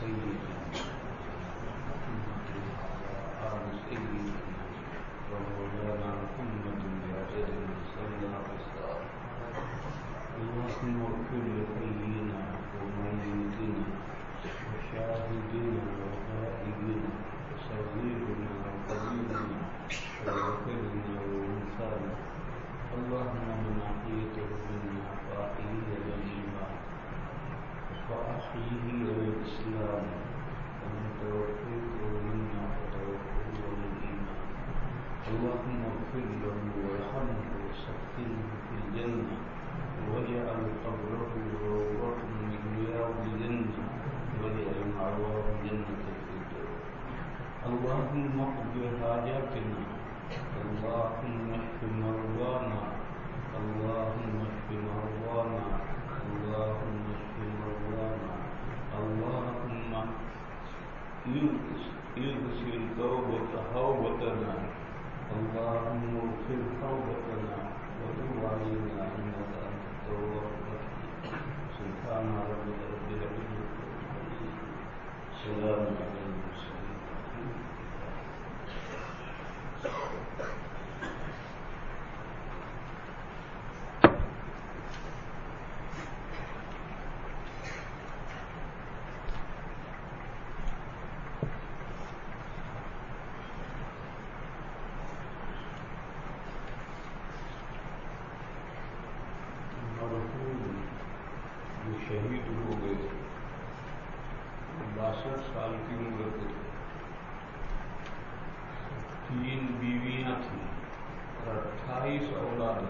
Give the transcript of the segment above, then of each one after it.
سيدنا محمد وعلى آل سيدنا اللهم اغفر لحينا وميتنا وشاهدنا وغائبنا وصغيرنا وكبيرنا وذكرنا وانثانا اللهم من احييته منا فاحيه للايمان فاحيه للاسلام ومن توفيته منا فتوفه للايمان اللهم اغفر له وارحمه وسكنه في الجنه واجعل قبره روضة من رياض الجنة واجعل مأواه جنة الفردوس اللهم اقض حاجاتنا اللهم اشف مرضانا اللهم اشف مرضانا اللهم اشف مرضانا اللهم اغسل حوبتنا اللهم اغفر حوبتنا وتب علينا انك انت التواب الرحيم سبحان ربك رب العزة سلام على المرسلين شہید ہو گئے 62 سال کی عمر تھی 3 بیویاں تھیں اور 28 اولاد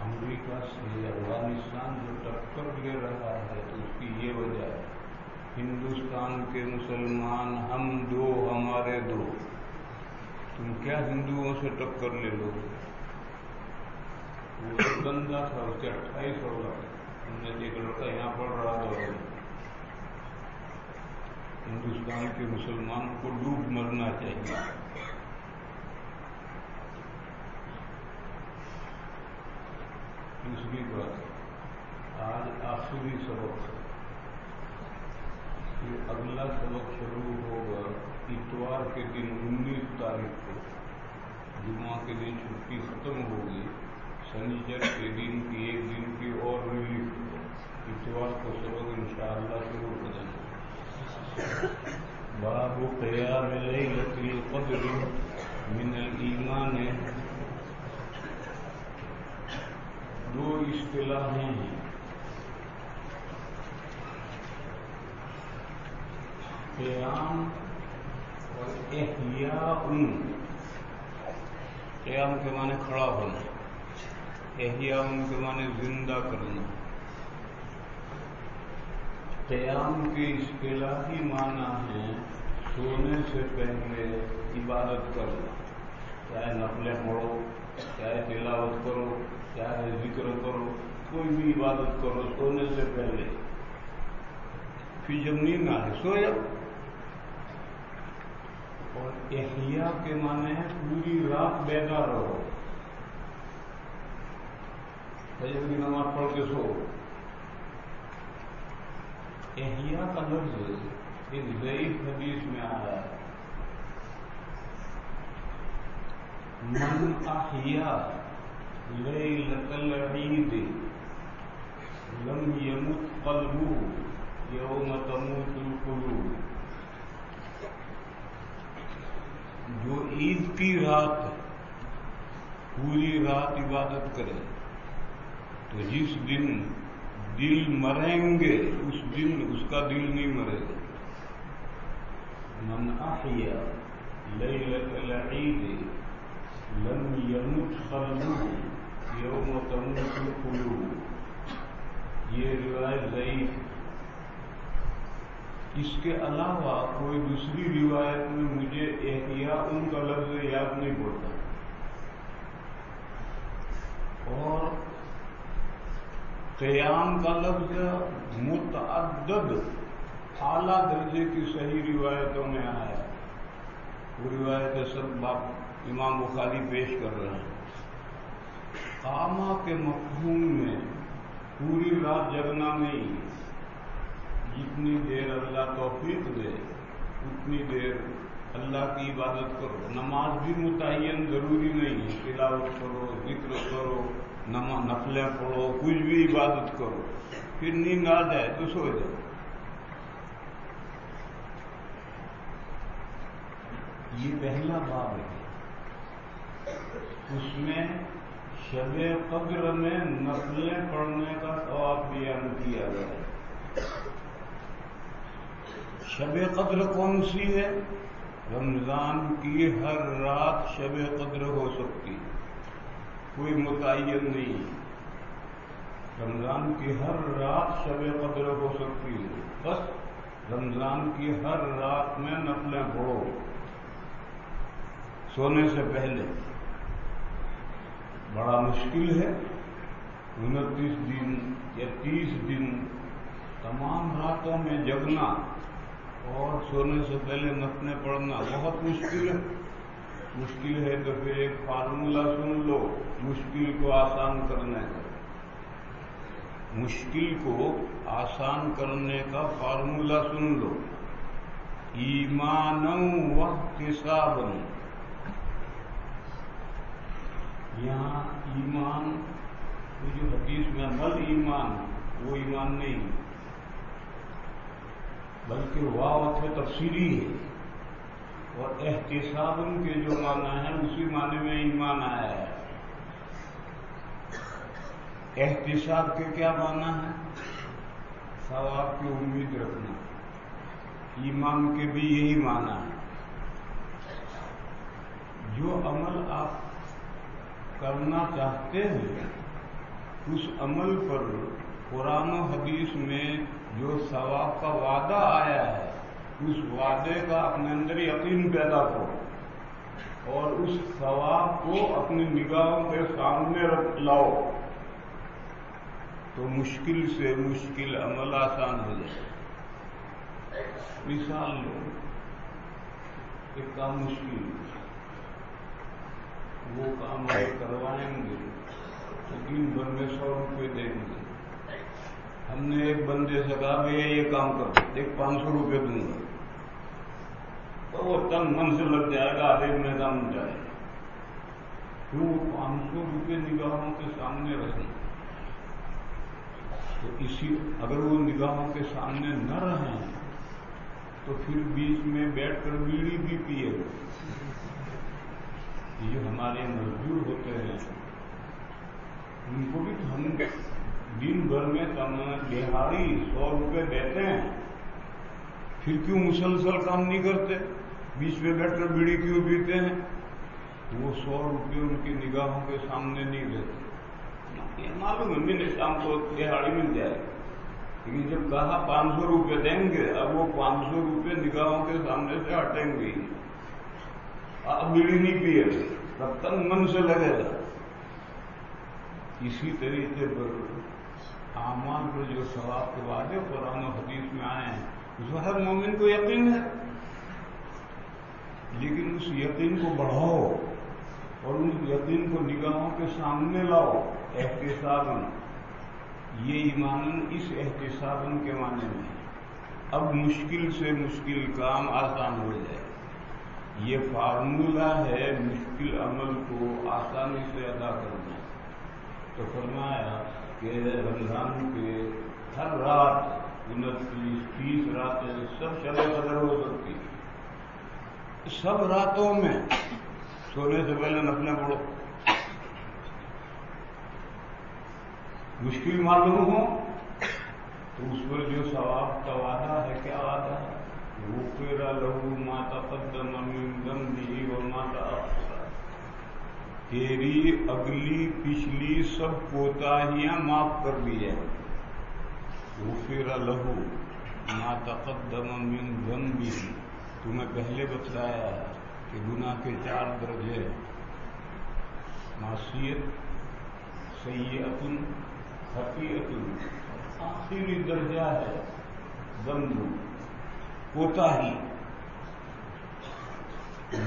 امریکہ سے افغانستان جو ٹکر لے رہا ہے تو اس کی یہ وجہ ہے ہندوستان کے مسلمان ہم دو ہمارے دو تم کیا ہندوؤں سے ٹکر لے لو وہ ایک بندہ تھا اس کے 28 اولاد ہم نے ایک لڑکا یہاں پڑھ رہا تھا ہندوستان کے مسلمانوں کو ڈوب مرنا چاہیے دوسری بات آج آخری سبق یہ اگلا سبق شروع ہوگا اتوار کے دن 19 تاریخ کو جمعہ کے دن چھٹی ختم ہوگی سنیچر کے دن کی ایک دن کی اور ریلیف اتوار کو سبق انشاءاللہ شروع ہو جائیں گے باب قیام لیلۃ القدر من الایمان دو اصطلاحیں ہیں قیام اور احیاء قیام کے معنی کھڑا ہونا احیاء کے معنی زندہ کرنا قیام کے اصطلاحی معنی ہے سونے سے پہلے عبادت کرنا چاہے نفلیں پڑھو چاہے تلاوت کرو چاہے ذکر کرو کوئی بھی عبادت کرو سونے سے پہلے پھر جب نیند آئے سویا اور احیاء کے معنی ہے پوری رات بیدار رہو فجر کی نماز پڑھ کے سو احیاء کا لفظ ایک ضعیف حدیث میں آیا ہے من احیا لیلۃ العید لم یمت قلبہ یوم تموت القلوب جو عید کی رات پوری رات عبادت کرے تو جس دن دل مریں گے اس دن اس کا دل نہیں مرے گا من احیا لیلۃ العید لم یمت قلبہ یوم تموت القلوب یہ روایت ضعیف ہے اس کے علاوہ کوئی دوسری روایت میں مجھے احیاء ان کا لفظ یاد نہیں پڑتا اور قیام کا لفظ متعدد اعلیٰ درجے کی صحیح روایتوں میں آیا وہ روایتیں سب باپ امام بخاری پیش کر رہے ہیں قامہ کے مفہوم میں پوری رات جگنا نہیں جتنی دیر اللہ توفیق دے اتنی دیر اللہ کی عبادت کرو نماز بھی متعین ضروری نہیں ہے تلاوت کرو ذکر کرو نفلیں پڑھو، کچھ بھی عبادت کرو، پھر نیند آ جائے تو سو جاؤ۔ یہ پہلا باب ہے، اس میں شب قدر میں نفلیں پڑھنے کا ثواب بیان کیا گیا ہے۔ شب قدر کون سی ہے؟ رمضان کی ہر رات شب قدر ہو سکتی ہے، کوئی متعین نہیں ہے۔ رمضان کی ہر رات شب قدر ہو سکتی ہے، بس رمضان کی ہر رات میں نفلیں پڑھو سونے سے پہلے۔ بڑا مشکل ہے، 29 دن یا 30 دن تمام راتوں میں جگنا اور سونے سے پہلے نفلیں پڑھنا بہت مشکل ہے۔ مشکل ہے تو پھر ایک فارمولہ سن لو مشکل کو آسان کرنے کا۔ مشکل کو آسان کرنے کا فارمولہ سن لو، ایمانا واحتسابا۔ یہاں ایمان، وہ جو حدیث میں بل ایمان، وہ ایمان نہیں بلکہ واو سے تفسیری ہے، اور احتساب کے جو معنی ہے اسی معنی میں ایمان آیا ہے۔ احتساب کے کیا معنی ہے؟ ثواب کی امید رکھنا۔ ایمان کے بھی یہی معنی ہے۔ جو عمل آپ کرنا چاہتے ہیں اس عمل پر قرآن و حدیث میں جو ثواب کا وعدہ آیا ہے اس وعدے کا اپنے اندر یقین پیدا کرو اور اس ثواب کو اپنی نگاہوں کے سامنے رکھ لاؤ تو مشکل سے مشکل عمل آسان ہو جائے۔ مثال لو، ایک کام مشکل، وہ کام کروائیں گے تو دن بھر میں 100 روپے دیں گے۔ ہم نے ایک بندے سے کہا بھیا یہ کام کر، ایک 500 روپے دوں گا، تو وہ تن من سے لگ جائے گا، آدھے میں کام جائے گا۔ کیوں؟ 500 روپے نگاہوں کے سامنے رہیں۔ تو اگر وہ نگاہوں کے سامنے نہ رہیں تو پھر بیچ میں بیٹھ کر بیڑی بھی پیے گا۔ یہ جو ہمارے مزدور ہوتے ہیں ان کو بھی تو ہم دن بھر میں دہاڑی 100 روپے دیتے ہیں، پھر کیوں مسلسل کام نہیں کرتے؟ بیچ میں بیٹھ کر بیڑی کیوں پیتے ہیں؟ وہ 100 روپے ان کی نگاہوں کے سامنے نہیں رہتے۔ یہ معلوم ہے میرے شام کو دہاڑی مل جائے، لیکن جب کہا 500 روپے دیں گے، اب وہ 500 روپے نگاہوں کے سامنے سے ہٹیں گے، اب بیڑی نہیں پیے تب تک من سے لگے گا۔ اسی طریقے پر اعمال پر جو ثواب کے وعدے قرآن و حدیث میں آئے ہیں اس میں ہر مومن کو یقین ہے، لیکن اس یقین کو بڑھاؤ اور اس یقین کو نگاہوں کے سامنے لاؤ احتساباً۔ یہ ایمان اس احتساباً کے معنی میں ہے۔ اب مشکل سے مشکل کام آسان ہو جائے، یہ فارمولہ ہے مشکل عمل کو آسانی سے ادا کرنا۔ تو فرمایا کہ رمضان کے ہر رات 29-30 راتیں سب شب قدر ہو سکتی، سب راتوں میں سونے سے پہلے نفلیں پڑھو۔ مشکل معلوم ہو تو اس پر جو ثواب کا وعدہ ہے، کیا وعدہ ہے؟ غفر لہ ما تقدم من ذنبہ وما تأخر، تیری اگلی پچھلی سب کوتاہیاں معاف کر دی جائیں۔ غفر لہ ما تقدم من ذنبہ، تمہیں پہلے بتلایا کہ گناہ کے 4 درجے ہیں، معصیت، سیئۃ، خطیئۃ، آخری درجہ ہے ذنب، کوتاہی۔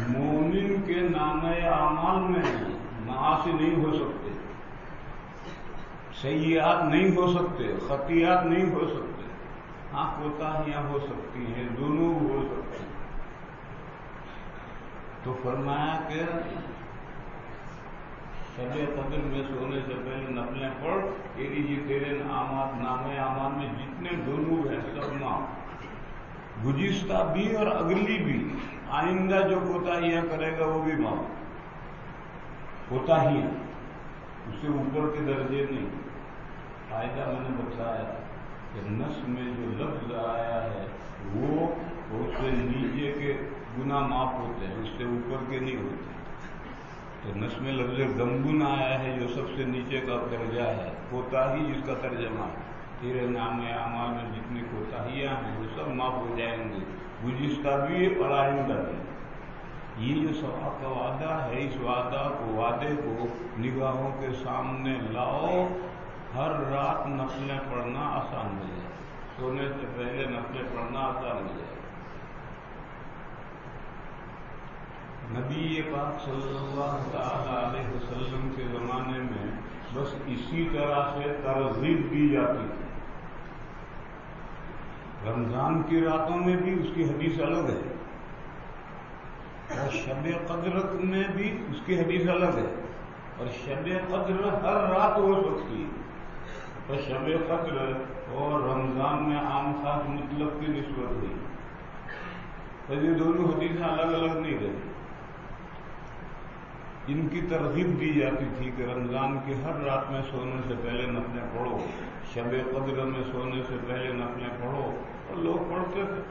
مومن کے نامہ اعمال میں معاصی نہیں ہو سکتے، سیئات نہیں ہو سکتے، خطیئات نہیں ہو سکتے، ہاں کوتاہیاں ہو سکتی ہیں، ذنوب ہو سکتے ہیں۔ تو فرمایا کہ شب قدر میں سونے سے پہلے نفلیں پڑھ، یہ تیرے نامے اعمال میں جتنے ڈونو ہیں سب معاف، گزشتہ بھی اور اگلی بھی، آئندہ جو کوتاہیاں کرے گا وہ بھی معاف۔ کوتاہیاں اس سے اوپر کے درجے نہیں۔ فائدہ میں نے بتایا کہ نص میں جو لفظ آیا ہے وہ اس سے نیچے کے گناہ معاف ہوتے ہیں، اس سے اوپر کے نہیں ہوتے۔ تو نص میں لفظ گمگن آیا ہے جو سب سے نیچے کا درجہ ہے، کوتاہی جس کا ترجمہ ہے تیرے نام اعمال میں جتنی کوتاہیاں ہیں وہ سب معاف ہو جائیں گے، گزشتہ بھی اور آئندہ بھی۔ یہ جو ثواب کا وعدہ ہے، اس وعدے کو نگاہوں کے سامنے لاؤ، ہر رات نفلیں پڑھنا آسان ہو جائے، سونے سے پہلے نفلیں پڑھنا آسان ہو جائے۔ نبی پاک صلی اللہ تعالی علیہ وسلم کے زمانے میں بس اسی طرح سے ترغیب دی جاتی تھی۔ رمضان کی راتوں میں بھی اس کی حدیث الگ ہے، اور شب قدر میں بھی اس کی حدیث الگ ہے، اور شب قدر ہر رات ہو سکتی ہے۔ تو شب قدر اور رمضان میں عام خاص مطلب کی نسبت ہوئی، تو یہ دونوں حدیثیں الگ الگ نہیں رہی۔ ان کی ترغیب دی جاتی تھی کہ رمضان کی ہر رات میں سونے سے پہلے نفلیں پڑھو، شب قدر میں سونے سے پہلے نفلیں پڑھو، اور لوگ پڑھتے تھے۔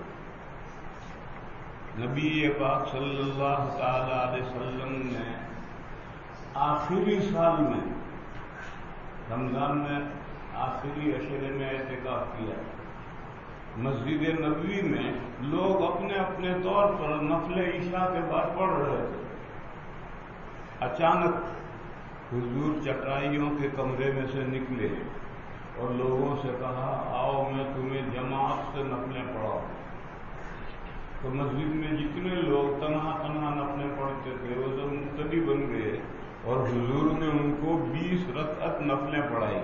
نبی پاک صلی اللہ تعالی علیہ وسلم نے آخری سال میں رمضان میں آخری عشرے میں اعتکاف کیا۔ مسجد نبوی میں لوگ اپنے اپنے طور پر نفل عشاء کے بعد پڑھ رہے تھے۔ اچانک حضور چٹائیوں کے کمرے میں سے نکلے اور لوگوں سے کہا آؤ میں تمہیں جماعت سے نفلیں پڑھاؤں۔ تو مسجد میں جتنے لوگ تنہا تنہا نفلیں پڑھتے تھے وہ سب مقتدی بن گئے، اور حضور نے ان کو 20 رکعت نفلیں پڑھائی۔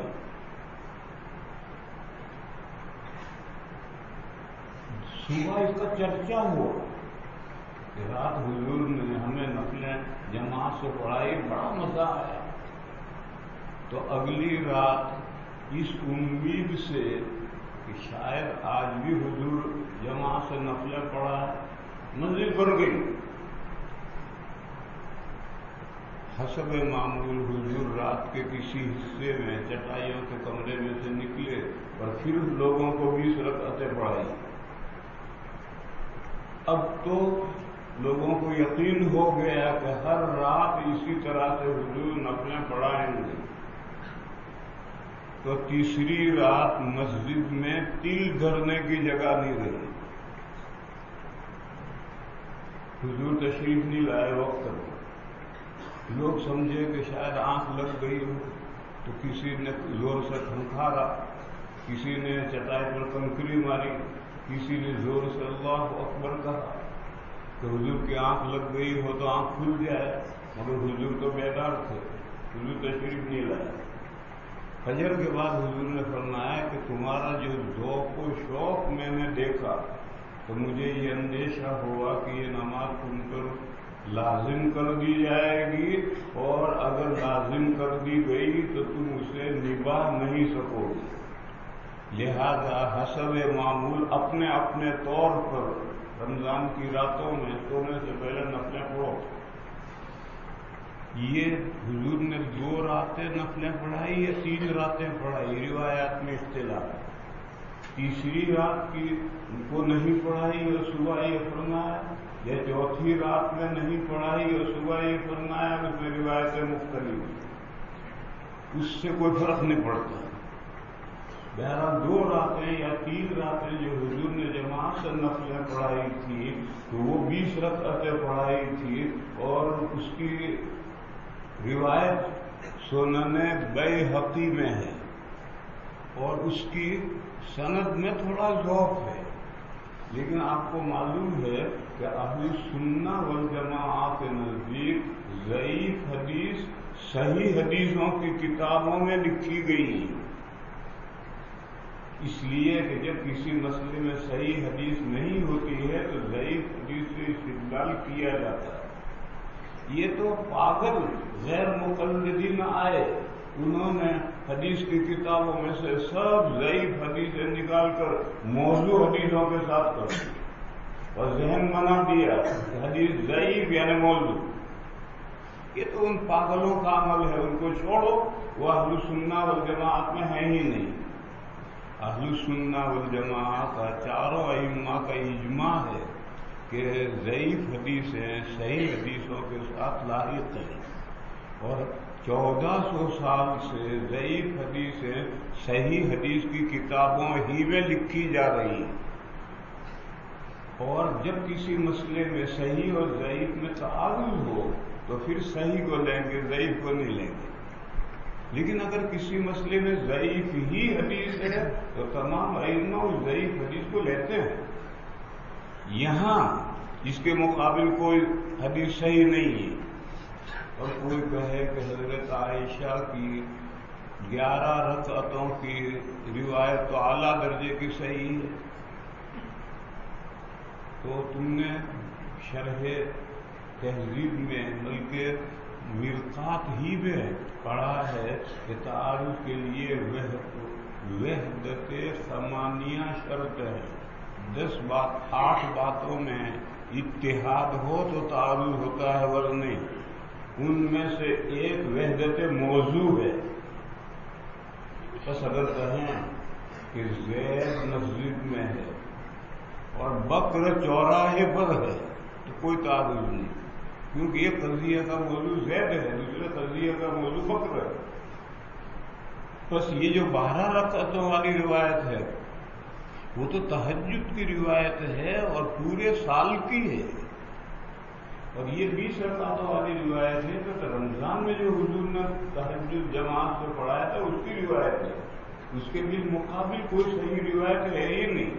صبح اس کا چرچا ہوا کہ رات حضور نے ہمیں نفلیں جماعت سے پڑھائی، بڑا مزہ آیا۔ تو اگلی رات اس امید سے کہ شاید آج بھی حضور جماعت سے نفلیں پڑھا، مسجد بھر گئی۔ حسب معمول حضور رات کے کسی حصے میں چٹائیوں کے کمرے میں سے نکلے اور پھر لوگوں کو 20 رکعتیں پڑھائی۔ اب تو لوگوں کو یقین ہو گیا کہ ہر رات اسی طرح سے حضور نفلیں پڑھائیں گے۔ تو تیسری رات مسجد میں تل دھرنے کی جگہ نہیں رہی۔ حضور تشریف نہیں لائے وقت پر، لوگ سمجھے کہ شاید آنکھ لگ گئی ہو، تو کسی نے زور سے کھنکھارا، کسی نے چٹائی پر کنکری ماری، کسی نے زور سے اللہ اکبر کہا کہ حضور کی آنکھ لگ گئی ہو تو آنکھ کھل جائے، مگر حضور تو بیدار تھے، حضور تشریف نہیں لائے۔ فجر کے بعد حضور نے فرمایا کہ تمہارا جو ذوق و شوق میں نے دیکھا تو مجھے یہ اندیشہ ہوا کہ یہ نماز تم پر لازم کر دی جائے گی، اور اگر لازم کر دی گئی تو تم اسے نبھا نہیں سکو گے، لہذا حسب معمول اپنے اپنے طور پر رمضان کی راتوں میں سونے سے پہلے نفلیں پڑھو۔ یہ حضور نے 2 راتیں نفلیں پڑھائی یا 3 راتیں پڑھائی، روایات میں اختلاف ہے۔ تیسری رات کی کو نہیں پڑھائی اور صبح یہ فرمایا، یا چوتھی رات میں نہیں پڑھائی اور صبح یہ فرمایا، اس میں روایتیں مختلف ہیں، اس سے کوئی فرق نہیں پڑتا۔ بہرحال 2 راتیں یا 3 راتیں جو حضور نے جماعت سے نفلیں پڑھائی تھی تو وہ 20 رکعتیں پڑھائی تھی، اور اس کی روایت سنن بیہقی میں ہے، اور اس کی سند میں تھوڑا ضعف ہے، لیکن آپ کو معلوم ہے کہ اہل سنہ والجماعہ کے نزدیک ضعیف حدیث صحیح حدیثوں کی کتابوں میں لکھی گئی ہیں، اس لیے کہ جب کسی مسئلے میں صحیح حدیث نہیں ہوتی ہے تو ضعیف حدیث سے استدلال کیا جاتا ہے۔ یہ تو پاگل غیر مقلدین آئے، انہوں نے حدیث کی کتابوں میں سے سب ضعیف حدیثیں نکال کر موضوع حدیثوں کے ساتھ کر دی اور ذہن بنا دیا کہ حدیث ضعیف یعنی موضوع۔ یہ تو ان پاگلوں کا عمل ہے، ان کو چھوڑو، وہ اہل سنہ والجماعت میں ہے ہی نہیں۔ اہل سنہ والجماعت کا چاروں ائمہ کا اجماع ہے کہ ضعیف حدیثیں صحیح حدیثوں کے ساتھ لاحق ہیں، اور 1400 سال سے ضعیف حدیثیں صحیح حدیث کی کتابوں ہی میں لکھی جا رہی ہیں، اور جب کسی مسئلے میں صحیح اور ضعیف میں تعارض ہو تو پھر صحیح کو لیں گے، ضعیف کو نہیں لیں گے۔ لیکن اگر کسی مسئلے میں ضعیف ہی حدیث ہے تو تمام ائمہ اس ضعیف حدیث کو لیتے ہیں۔ یہاں اس کے مقابل کوئی حدیث صحیح نہیں ہے، اور کوئی کہے کہ حضرت عائشہ کی 11 رکعتوں کی روایت تو اعلیٰ درجے کی صحیح ہے، تو تم نے شرح تہذیب میں بلکہ مرقات ہی میں پڑھا ہے کہ تعارف کے لیے وحدت ثمانیہ شرط ہے، 8 باتوں میں اتحاد ہو تو تعارف ہوتا ہے، ورنہ ان میں سے ایک وحدت موضوع ہے۔ بس اگر کہیں کہ زید مسجد میں ہے اور بکر چوراہے پر ہے تو کوئی تعارف نہیں، کیونکہ ایک قضیہ کا موضوع زید ہے، دوسرے قضیہ کا موضوع بکر ہے۔ بس یہ جو 12 رکعتوں والی روایت ہے وہ تو تہجد کی روایت ہے اور پورے سال کی ہے، اور یہ 20 رکعتوں والی روایت ہے تو رمضان میں جو حضور نے تہجد جماعت سے پڑھایا تھا اس کی روایت ہے، اس کے بالمقابل کوئی صحیح روایت ہے ہی نہیں۔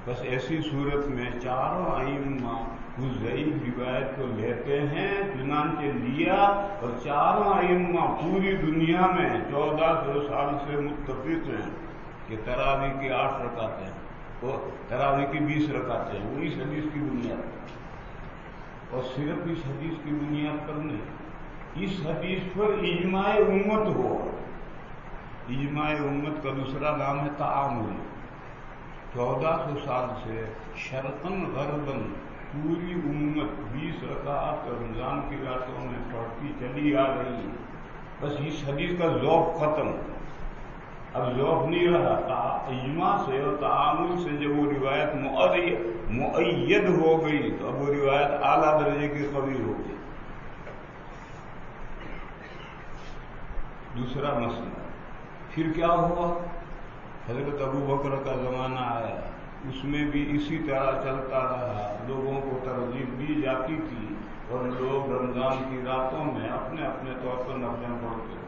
بس ایسی صورت میں چاروں ائمہ اس ضعیف روایت کو لیتے ہیں، چنانچہ لیا، اور چاروں ائمہ پوری دنیا میں 1400 سال سے متفق ہیں کہ تراویح کی 8 رکعتیں اور تراویح کی 20 رکعتیں وہ اس حدیث کی بنیاد پر، اور صرف اس حدیث کی بنیاد پر نہیں، اس حدیث پر اجماع امت ہو۔ اجماع امت کا دوسرا نام ہے تعامل۔ 1400 سال سے شرقاً غرباً پوری امت 20 رکعت رمضان کی راتوں میں پڑھتی چلی آ رہی ہے۔ بس اس حدیث کا ذوق ختم، اب ذوق نہیں رہا، اجماع سے اور تعامل سے جب وہ روایت مؤید ہو گئی تو اب وہ روایت اعلیٰ درجے کی قوی ہو گئی۔ دوسرا مسئلہ پھر کیا ہوا؟ حضرت ابو بکر کا زمانہ آیا، اس میں بھی اسی طرح چلتا رہا، لوگوں کو ترغیب دی جاتی تھی اور لوگ رمضان کی راتوں میں اپنے اپنے طور پر نفلیں پڑھتے تھے۔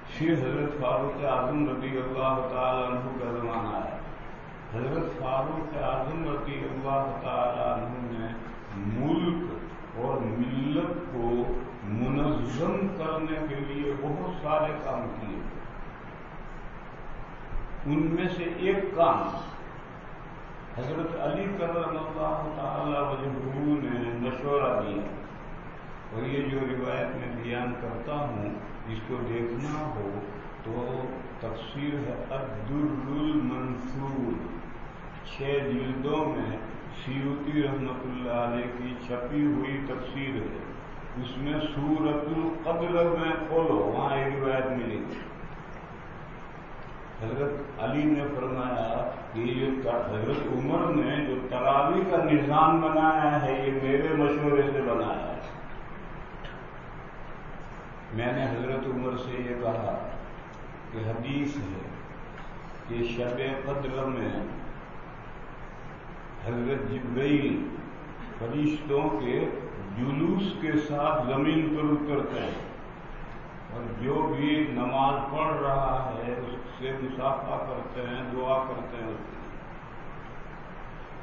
پھر حضرت فاروق اعظم رضی اللہ تعالیٰ عنہ کا زمانہ آیا، حضرت فاروق اعظم رضی اللہ تعالیٰ عنہ نے ملک اور ملت کو منظم کرنے کے لیے بہت سارے کام کیے، ان میں سے ایک کام حضرت علی کرم اللہ تعالی وجہہ نے مشورہ دیا، اور یہ جو روایت میں بیان کرتا ہوں اس کو دیکھنا ہو تو تفسیر ہے الدر المنثور، 6 جلدوں میں سیوطی رحمۃ اللہ علیہ کی چھپی ہوئی تفسیر ہے، اس میں سورۃ القدر میں کھولو، وہاں یہ روایت ملے گی۔ حضرت علی نے فرمایا کہ یہ حضرت عمر نے جو تراویح کا نظام بنایا ہے یہ میرے مشورے سے بنایا ہے۔ میں نے حضرت عمر سے یہ کہا کہ حدیث ہے کہ شب قدر میں حضرت جبرائیل فرشتوں کے جلوس کے ساتھ زمین پر اترتے ہیں، اور جو بھی نماز پڑھ رہا ہے اس سے مصافحہ کرتے ہیں، دعا کرتے ہیں،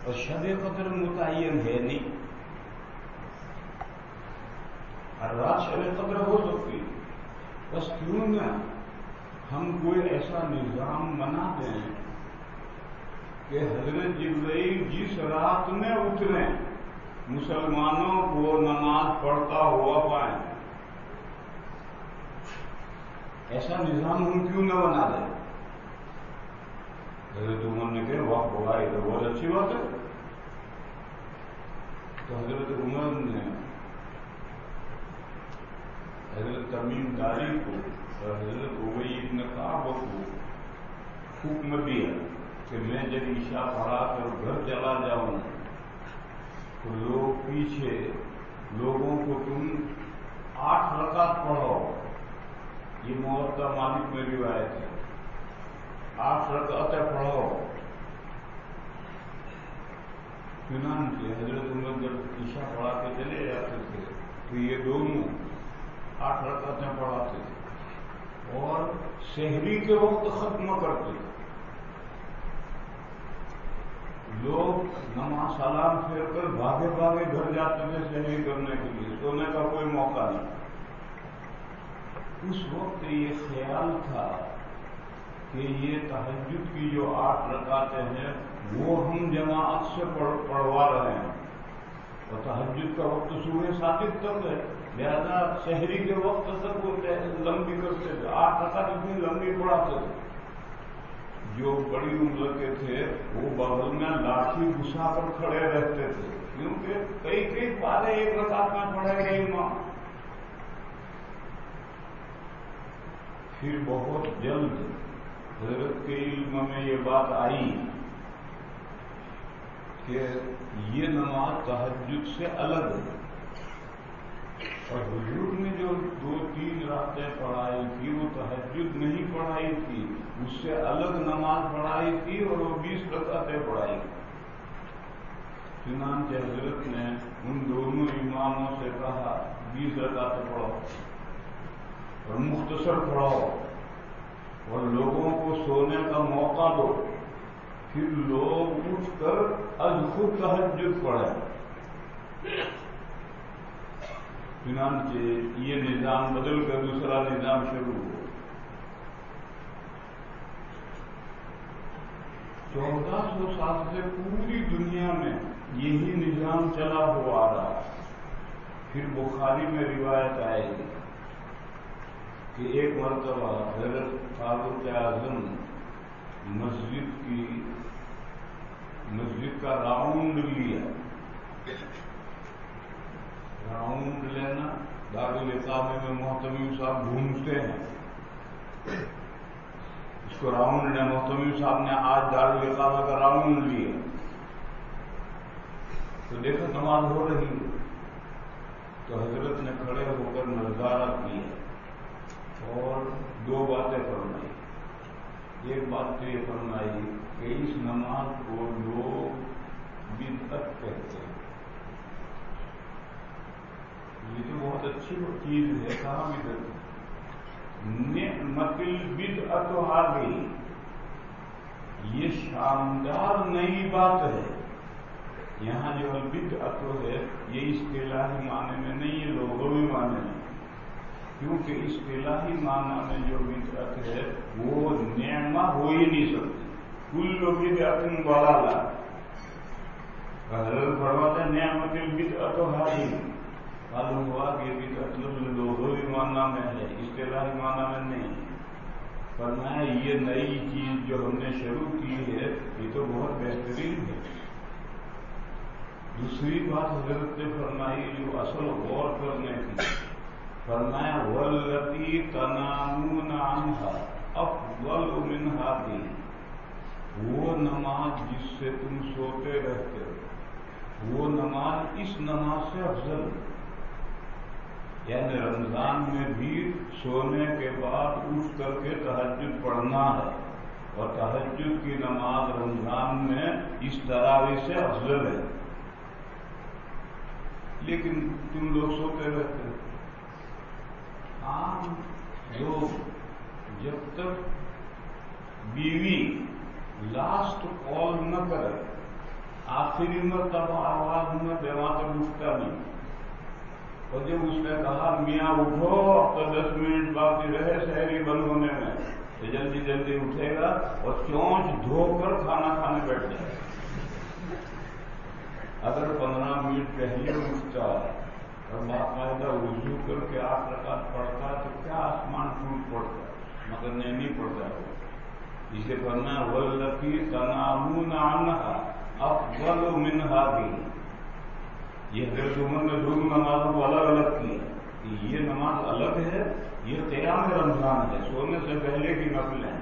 اور شب قدر متعین ہے نہیں، ہر رات شب قدر ہو سکتی، بس کیوں نہ ہم کوئی ایسا نظام بنا دیں کہ حضرت جبرائیل جس رات میں اتریں مسلمانوں کو نماز پڑھتا ہوا پائیں. ایسا نظام ہم کیوں نہ بنا دیں؟ حضرت عمر نے کہا واہ بولا یہ تو بہت اچھی بات ہے. تو حضرت عمر نے حضرت تمیم داری کو اور حضرت ابی بن کعب کو حکم دیا کہ میں جب عشاء پڑھا کر گھر چلا جاؤں تو لوگ پیچھے لوگوں کو تم 8 رکعت پڑھو. یہ موطا مالک میں روایت ہے. 8 رکعتیں پڑھو. چنانچہ حضرت عمر جب عشاء پڑھا کے چلے جاتے تھے تو یہ دونوں 8 رکعتیں پڑھاتے تھے اور سحری کے وقت ختم کرتے تھے. لوگ نماز سلام پھیر کر بھاگے بھاگے گھر جاتے تھے سحری کرنے کے لیے. سونے کا کوئی موقع نہیں. اس وقت یہ خیال تھا کہ یہ تہجد کی جو 8 رکعتیں ہیں وہ ہم جماعت سے پڑھوا رہے ہیں اور تہجد کا وقت صبح صادق تک ہے. لہذا سحری کے وقت تک وہ لمبی کرتے تھے. 8 رکعت اتنی لمبی پڑھاتے تھے. جو بڑی عمر کے تھے وہ بغل میں لاٹھی گھسا کر کھڑے رہتے تھے کیونکہ کئی بارے 1 رکعت میں پڑھے گا امام. پھر بہت جلد حضرت کے علم میں یہ بات آئی کہ یہ نماز تہجد سے الگ ہے اور حضور نے جو 2-3 راتیں پڑھائی تھی وہ تہجد نہیں پڑھائی تھی. اس سے الگ نماز پڑھائی تھی اور وہ 20 رکعتیں پڑھائی. چنانچہ حضرت نے ان دونوں اماموں سے کہا 20 رکعتیں پڑھو اور مختصر پڑھاؤ اور لوگوں کو سونے کا موقع دو. پھر لوگ اٹھ کر از خود تہجد پڑھیں. چنانچہ یہ نظام بدل کر دوسرا نظام شروع ہوا. 1400 سال سے پوری دنیا میں یہی نظام چلا ہوا آ رہا. پھر بخاری میں روایت آئے گی کہ ایک مرتبہ حضرت فاروق اعظم مسجد کا راؤنڈ لیا. راؤنڈ لینا دارالعقامہ میں محتمیم صاحب گھومتے ہیں. اس کو راؤنڈ لیا. محتمیم صاحب نے آج دارالعقامہ کا راؤنڈ لیا تو دیکھا نماز ہو رہی ہے تو حضرت نے کھڑے ہو کر نظارہ کیا اور 2 باتیں فرمائی. ایک بات تو یہ فرمائی کہ اس نماز کو لوگ بدعت کہتے ہیں. یہ تو بہت اچھی چیز ہے. کہاں بدعت؟ نعمت البدعۃ هذه. یہ شاندار نئی بات ہے. یہاں جو البدعۃ ہے یہ اصطلاحی معنی میں نہیں ہے, لغوی معنی میں. کیونکہ اصطلاحی معنی میں جو بدعت ہے وہ نعمہ ہو ہی نہیں سکتی. کل بدعۃ ضلالہ. حضرت فرماتے ہیں نعمت البدعۃ هذه. معلوم ہوا کہ بدعت لغوی معنی میں ہے, اصطلاحی معنی میں نہیں. فرمایا یہ نئی چیز جو ہم نے شروع کی ہے یہ تو بہت بہترین ہے. دوسری بات حضرت نے فرمائی جو اصل غور کرنے کی, فرمایا واللتی تنامون عنها افضل من هذه. وہ نماز جس سے تم سوتے رہتے ہو وہ نماز اس نماز سے افضل ہے. یعنی رمضان میں بھی سونے کے بعد اٹھ کر کے تہجد پڑھنا ہے اور تہجد کی نماز رمضان میں اس تراویح سے افضل ہے. لیکن تم لوگ سوتے رہتے. عام لوگ جب تک بیوی لاسٹ کال نہ کرے, آخری مرتبہ آواز نہ دے, وہاں تک اٹھتا نہیں. اور جب اس نے کہا میاں اٹھو اب تو 10 منٹ باقی رہے سحری بند ہونے میں, تو جلدی جلدی اٹھے گا اور چونچ دھو کر کھانا کھانے بیٹھ جائے گا. اگر 15 منٹ پہلے اٹھتا اور باقاعدہ وضو کر کے 8 رکعت پڑھتا ہے تو کیا آسمان ٹوٹ پڑتا ہے، مگر نہیں پڑتا ہے. اسے پڑھنا واللتی تنامون عنہا افضل من هذه. یہ حضرت عمر نے دونوں نمازوں کو الگ الگ کیا کہ یہ نماز الگ ہے، یہ قیام رمضان ہے، سونے سے پہلے کی نفل ہے،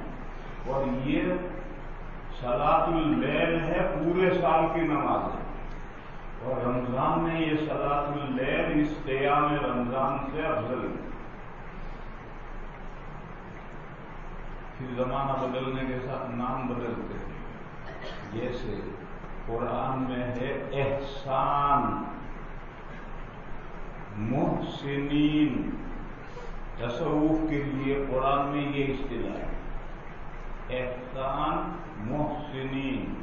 اور یہ صلاۃ اللیل ہے، پورے سال کی نماز ہے. اور رمضان میں یہ صلاۃ اللیل اس قیام رمضان سے افضل ہے. پھر زمانہ بدلنے کے ساتھ نام بدلتے ہیں. جیسے قرآن میں ہے احسان، محسنین. تصوف کے لیے قرآن میں یہ اصطلاح ہے، احسان، محسنین.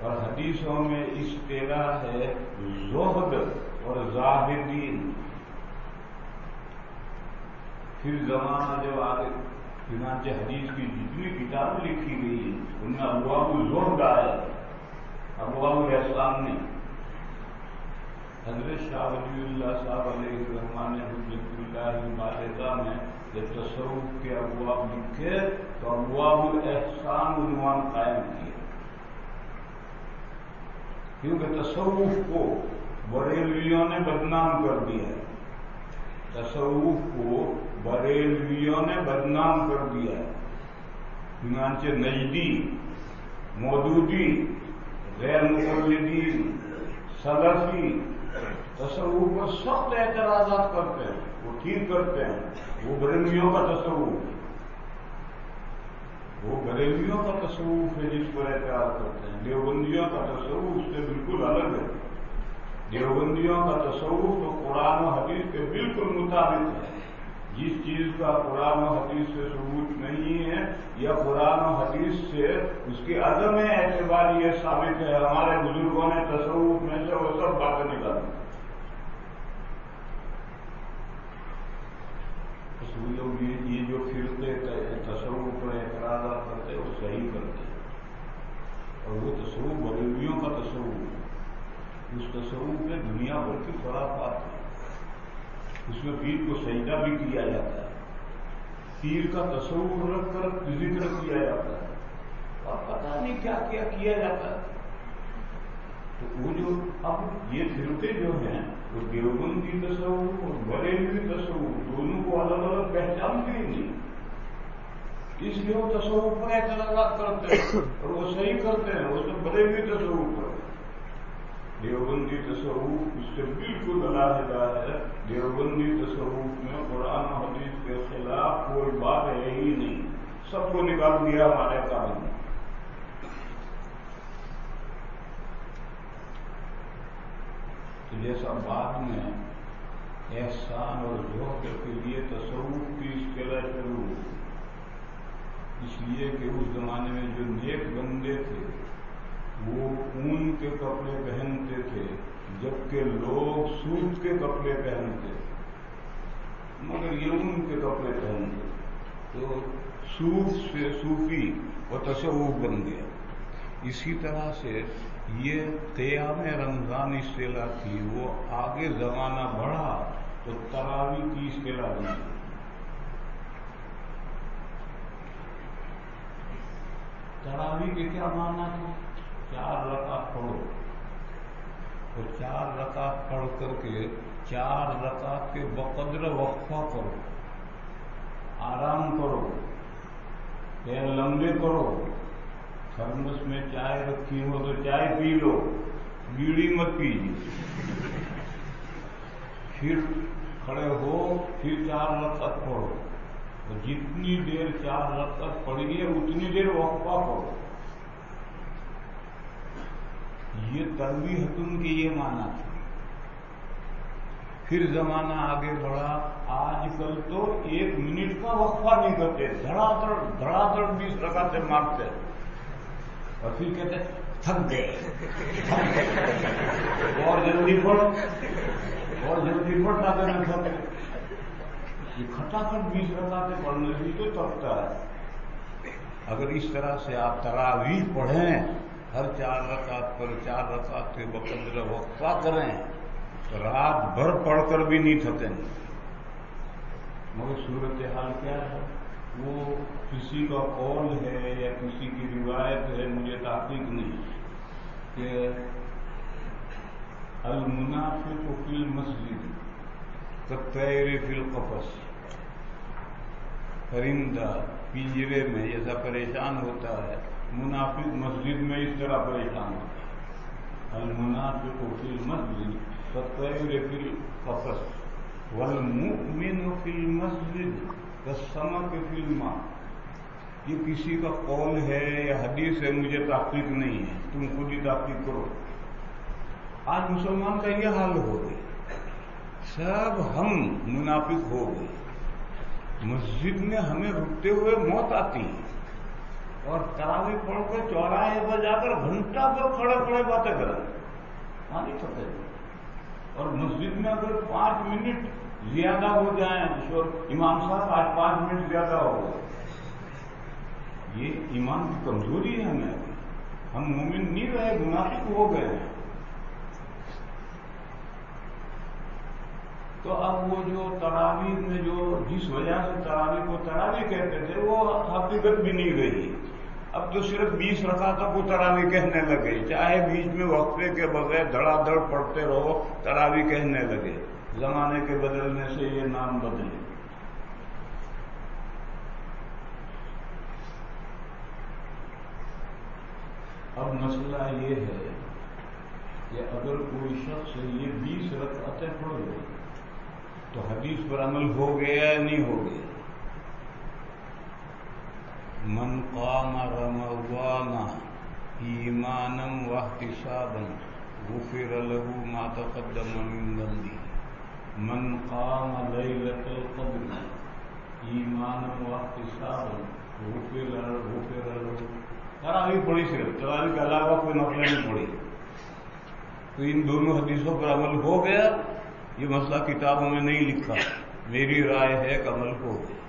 اور حدیثوں میں اصطلاح ہے زہد اور زاہدین. پھر زمانہ جب آگے چنانچہ حدیث کی جتنی کتابیں لکھی گئی ہیں ان میں ابواب الزہد آیا ہے، ابواب الاحسان نے. حضرت شاہ ولی اللہ صاحب علیہ الرحمٰن حجت اللہ بالغہ میں جب تصوف کے ابواب لکھے تو ابواب الاحسان عنوان قائم کیا، کیونکہ تصوف کو بریلویوں نے بدنام کر دیا ہے. تصوف کو بریلویوں نے بدنام کر دیا ہے. چنانچہ نجدی، مودودی، غیر مقلدین، سلفی تصوف پر سخت اعتراضات کرتے ہیں. وہ ٹھیک کرتے ہیں، وہ بریلویوں کا تصوف، وہ بریلویوں کا تصوف ہے جس پر اعتراض کرتے ہیں. دیوبندیوں کا تصوف اس سے بالکل الگ ہے. دیوبندیوں کا تصوف تو قرآن و حدیث کے بالکل مطابق ہے. جس چیز کا قرآن و حدیث سے ثبوت نہیں ہے یا قرآن و حدیث سے اس کی عدم اعتبار یہ ثابت ہے، ہمارے بزرگوں نے تصوف میں سے وہ سب باتیں نکالی. لوگ یہ جو فرقے تصوف پر اعتراضات کرتے وہ صحیح کرتے ہیں، اور وہ تصوف بریلویوں کا تصوف ہے. اس تصوف میں دنیا بھر کی خرافات ہیں. اس میں پیر کو سجدہ بھی کیا جاتا ہے، پیر کا تصور رکھ کر ذکر کیا جاتا ہے، اور پتہ نہیں کیا کیا کیا جاتا ہے. تو وہ جو اب یہ فرقے جو ہیں وہ دیوبندی تصوف اور بریلوی تصوف دونوں کو الگ الگ پہچان بھی نہیں، اس لیے وہ تصوف پر اعتراضات کرتے ہیں اور وہ صحیح کرتے ہیں. وہ سب بریلوی تصوف پر، دیوبندی تصوف اس سے بالکل علیحدہ ہے. دیوبندی تصوف میں قرآن و حدیث کے خلاف کوئی بات ہے ہی نہیں، سب کو نکال دیا ہمارے کام میں. تو جیسا بعد میں احسان اور زہد کے لیے تصوف کی اصطلاح شروع ہوئی، اس لیے کہ اس زمانے میں جو نیک بندے تھے وہ اون کے کپڑے پہنتے تھے، جبکہ لوگ سوت کے کپڑے پہنتے، مگر یہ اون کے کپڑے پہنتے. تو صوف سے صوفی اور تصوف بن گیا. اسی طرح سے یہ قیام رمضان اصطلاح تھی، وہ آگے زمانہ بڑھا تو تراویح کی اصطلاح بن گئی. تراویح کے کیا معنی تھے؟ 4 رکعت پڑھو، اور 4 رکعت پڑھ کر کے 4 رکعت کے بقدر وقفہ کرو، آرام کرو، پیر لمبے کرو. تھرمس میں چائے رکھی ہو تو چائے پی لو، بیڑی مت پیجیے. پھر کھڑے ہو، پھر 4 رکعت پڑھو، اور جتنی دیر 4 رکعت پڑھیے اتنی دیر وقفہ کرو. یہ ترویح تم کی یہ معنی تھا. پھر زمانہ آگے بڑھا، آج کل تو 1 منٹ کا وقفہ نہیں کرتے، دھڑا دھڑ 20 رکعتیں مارتے، اور پھر کہتے تھک گئے اور جلدی پڑھو، اور جلدی پڑھنا دینا تھک گئے. یہ کھٹاکھٹ 20 رکعتیں پڑھنے سے تو تھکتا ہے. اگر اس طرح سے آپ تراویح پڑھیں، ہر 4 رکعت پر 4 رکعت کے بقدر وقفہ کریں رات بھر پڑھ کر بھی نہیں تھکیں گے، مگر صورتحال کیا ہے؟ وہ کسی کا قول ہے یا کسی کی روایت ہے، مجھے تحقیق نہیں، کہ المنافق فی المسجد کالطیر فی القفص، پرندہ پنجرے میں جیسا پریشان ہوتا ہے، منافق مسجد میں اس طرح پریشان ہوتا ہے۔ المنافق فی المسجد کالطیر فی القفص والمؤمن فی المسجد کالسمک فی الماء۔ یہ کسی کا قول ہے یا حدیث ہے، مجھے تحقیق نہیں ہے، تم خود ہی تحقیق کرو۔ آج مسلمان کا یہ حال ہو گیا، سب ہم منافق ہو گئے۔ مسجد میں ہمیں رکتے ہوئے موت آتی ہے، اور تراویح پڑھ کے چوراہے پر جا کر گھنٹہ پر کھڑے کھڑے باتیں کریں، پانی پھٹے۔ اور مسجد میں اگر 5 منٹ زیادہ ہو جائیں، امام صاحب آج 5 منٹ زیادہ ہو گئے، یہ ایمان کی کمزوری ہے ہمیں، ہم مومن نہیں رہے، منافق ہو گئے ہیں۔ تو اب وہ جو تراویح میں جس وجہ سے تراویح کو تراویح کہتے تھے، وہ حقیقت بھی نہیں رہی۔ اب تو صرف 20 رکعتوں کو تراویح کہنے لگے، چاہے بیچ میں وقفے کے بغیر دھڑا دھڑ پڑھتے رہو، تراویح کہنے لگے۔ زمانے کے بدلنے سے یہ نام بدلے۔ اب مسئلہ یہ ہے کہ اگر کوئی شخص یہ 20 رکعتیں پڑھ لے تو حدیث پر عمل ہو گیا یا نہیں ہو گیا؟ من قام رمضان ایمانا واحتسابا غفر له ما تقدم من ذنبه۔ من قام لیلۃ القدر ایمانا واحتسابا غفر له۔ تراویح پڑھی، صرف تراویح کے علاوہ کوئی نفلیں نہیں پڑھی، تو ان دونوں حدیثوں پر عمل ہو گیا؟ یہ مسئلہ کتابوں میں نہیں لکھا، میری رائے ہے کہ عمل ہو گیا۔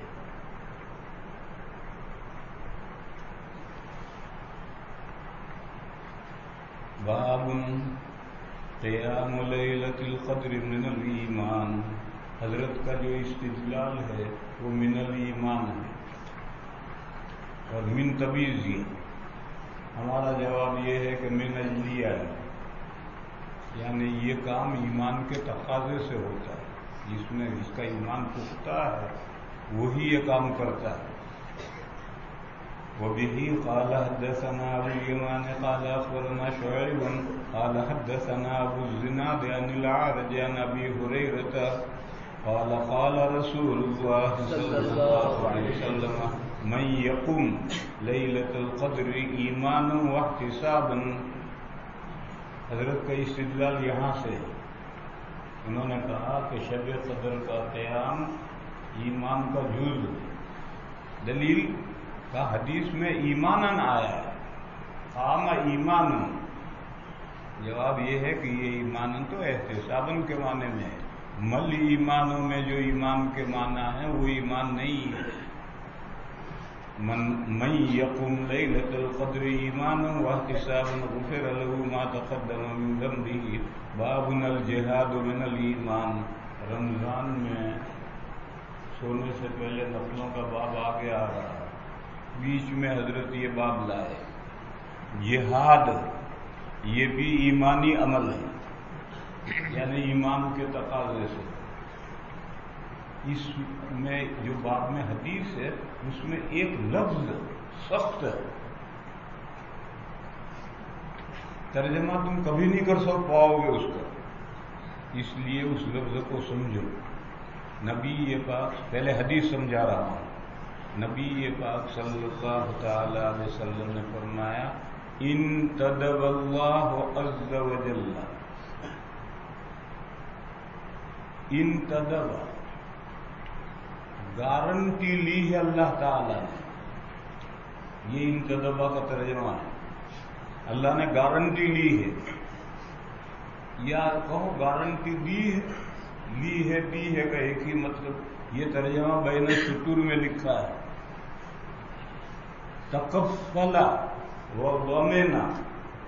باب قیام لیلۃ القدر من الایمان۔ حضرت کا جو استدلال ہے وہ من الایمان ہے، اور من تمییز ہے۔ ہمارا جواب یہ ہے کہ من اجلیہ ہے، یعنی یہ کام ایمان کے تقاضے سے ہوتا ہے، جس کا ایمان پختہ ہے وہی یہ کام کرتا ہے۔ وبه قال حدثنا ابو اليمان قال اخبرنا شعيب قال حدثنا ابو الزناد عن الأعرج عن ابي هريرة قال قال رسول الله صلى الله عليه وسلم من يقوم ليلة القدر ایمانا واحتسابا۔ حضرت کا استدلال یہاں سے، انہوں نے کہا کہ شب قدر کا قیام ایمان کا جز ہے۔ دلیل کا حدیث میں ایماناً آیا ہے، قام ایماناً۔ جواب یہ ہے کہ یہ ایماناً تو احتساباً کے معنی میں ہے، مل ایمانوں میں جو ایمان کے معنی ہے وہ ایمان نہیں ہے۔ من یقوم لیلۃ القدر ایمانا واحتسابا غفر له ما تقدم من ذنبه۔ باب الجہاد من الایمان۔ رمضان میں سونے سے پہلے نفلوں کا باب آگے آ رہا ہے، بیچ میں حضرت یہ باب لائے۔ جہاد یہ بھی ایمانی عمل ہے، یعنی ایمان کے تقاضے سے۔ اس میں جو باب میں حدیث ہے اس میں ایک لفظ سخت ہے، ترجمہ تم کبھی نہیں کر پاؤ گے اس کا، اس لیے اس لفظ کو سمجھو۔ نبی پاک، پہلے حدیث سمجھا رہا ہوں، نبی پاک صلی اللہ تعالی علیہ وسلم نے فرمایا انتدب اللہ عز وجل، انتدب گارنٹی لی ہے اللہ تعالی نے، یہ انتدبہ کا ترجمہ ہے، اللہ نے گارنٹی لی ہے، یا کہو گارنٹی دی ہے، لی ہے دی ہے کا ایک ہی مطلب، یہ ترجمہ بین السطور میں لکھا ہے۔ تکفلا و ضمنا،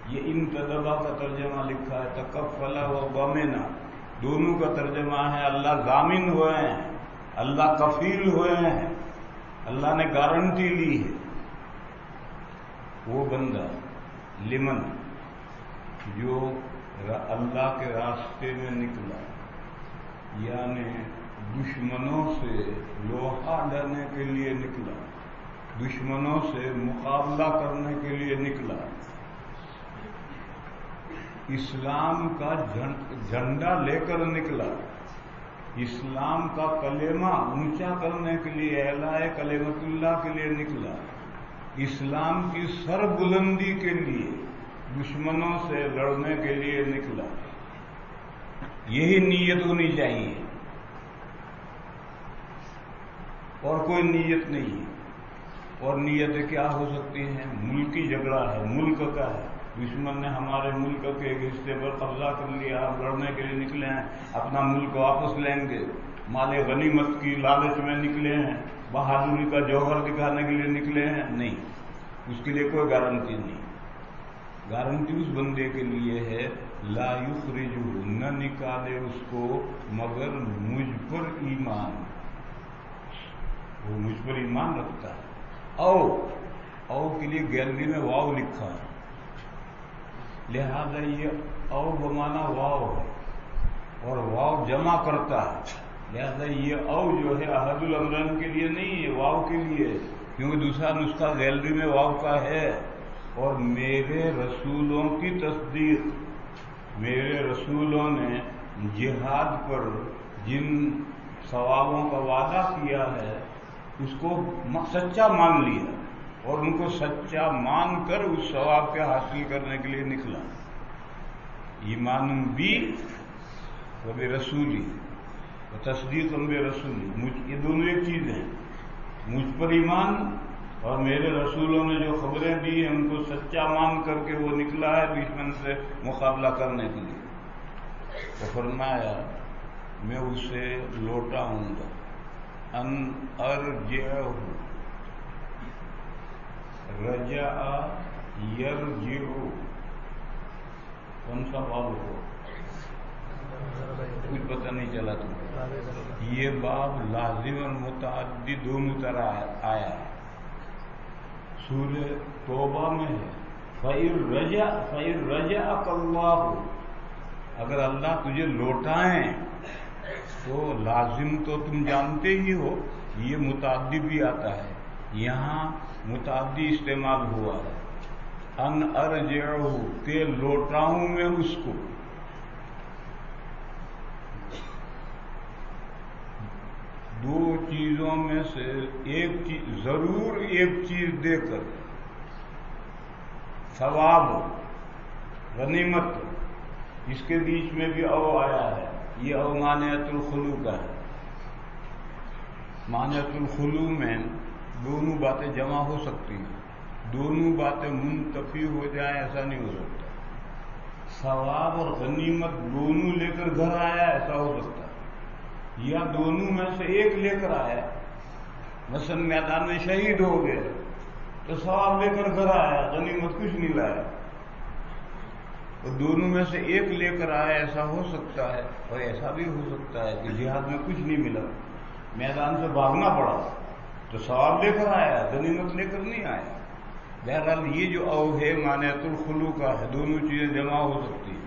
یہ انتدبہ کا ترجمہ لکھا ہے، تکفلا و ضمنا، دونوں کا ترجمہ ہے اللہ ضامن ہوئے ہیں، اللہ کفیل ہوئے ہیں، اللہ نے گارنٹی لی ہے۔ وہ بندہ لمن جو اللہ کے راستے میں نکلا، یعنی دشمنوں سے لوہا ڈرنے کے لیے نکلا، دشمنوں سے مقابلہ کرنے کے لیے نکلا، اسلام کا جھنڈا لے کر نکلا، اسلام کا کلمہ اونچا کرنے کے لیے، اعلاء کلمت اللہ کے لیے نکلا، اسلام کی سر بلندی کے لیے، دشمنوں سے لڑنے کے لیے نکلا۔ یہی نیت ہونی چاہیے، اور کوئی نیت نہیں ہے۔ اور نیتیں کیا ہو سکتی ہیں؟ ملکی جھگڑا ہے، ملک کا ہے، دشمن نے ہمارے ملک کے ایک حصے پر قبضہ کر لیا، ہم لڑنے کے لیے نکلے ہیں، اپنا ملک واپس لیں گے، مال غنیمت کی لالچ میں نکلے ہیں، بہادری کا جوہر دکھانے کے لیے نکلے ہیں، نہیں، اس کے لیے کوئی گارنٹی نہیں۔ گارنٹی اس بندے کے لیے ہے لا یخرجہ، نہ نکالے اس کو مگر مجھ پر ایمان، وہ مجھ پر ایمان رکھتا ہے۔ او کے لیے گیلری میں واو لکھا ہے، لہذا یہ او بمانا واو ہے، اور واو جمع کرتا ہے، لہذا یہ او جو ہے احد الامرین کے لیے نہیں ہے، واو کے لیے ہے، کیونکہ دوسرا نسخہ گیلری میں واو کا ہے۔ اور میرے رسولوں کی تصدیق، میرے رسولوں نے جہاد پر جن ثوابوں کا وعدہ کیا ہے اس کو سچا مان لیا، اور ان کو سچا مان کر اس ثواب کے حاصل کرنے کے لیے نکلا۔ ایمان بھی و برسولی و تصدیق برسولی، یہ دونوں ایک چیز ہیں، مجھ پر ایمان اور میرے رسولوں نے جو خبریں دی ہیں ان کو سچا مان کر کے وہ نکلا ہے دشمن سے مقابلہ کرنے کے لیے۔ تو فرمایا میں اسے لوٹاؤں گا، ان ارجعہ، رجع یرجع، کون سا باب ہو کچھ پتہ نہیں چلا تم۔ یہ باب لازم اور متعدی دونوں طرح آیا ہے، سورہ توبہ میں ہے فَإِن رَجَعَكَ اللَّهُ، اگر اللہ تجھے لوٹائیں تو لازم تو تم جانتے ہی ہو، یہ متعدی بھی آتا ہے، یہاں متعدی استعمال ہوا ہے، ان ارجعہ کہ لوٹاؤں میں اس کو، دو چیزوں میں سے ایک چیز ضرور، ایک چیز دے کر، ثواب غنیمت، اس کے بیچ میں بھی او آیا ہے، یہ او مانعۃ الخلو کا ہے۔ مانعۃ الخلو میں دونوں باتیں جمع ہو سکتی ہیں، دونوں باتیں منتفی ہو جائیں ایسا نہیں ہو سکتا، ثواب اور غنیمت دونوں لے کر گھر آیا ایسا ہو سکتا ہے، یا دونوں میں سے ایک لے کر آیا، مثلا میدان میں شہید ہو گئے تو ثواب لے کر گھر آیا، غنیمت کچھ نہیں لایا، اور دونوں میں سے ایک لے کر آیا ایسا ہو سکتا ہے، اور ایسا بھی ہو سکتا ہے کہ جہاد میں کچھ نہیں ملا، میدان سے بھاگنا پڑا تو ثواب لے کر آیا، غنیمت لے کر نہیں آیا۔ بہرحال یہ جو او ہے مانعۃ الخلو کا ہے، دونوں چیزیں جمع ہو سکتی ہیں،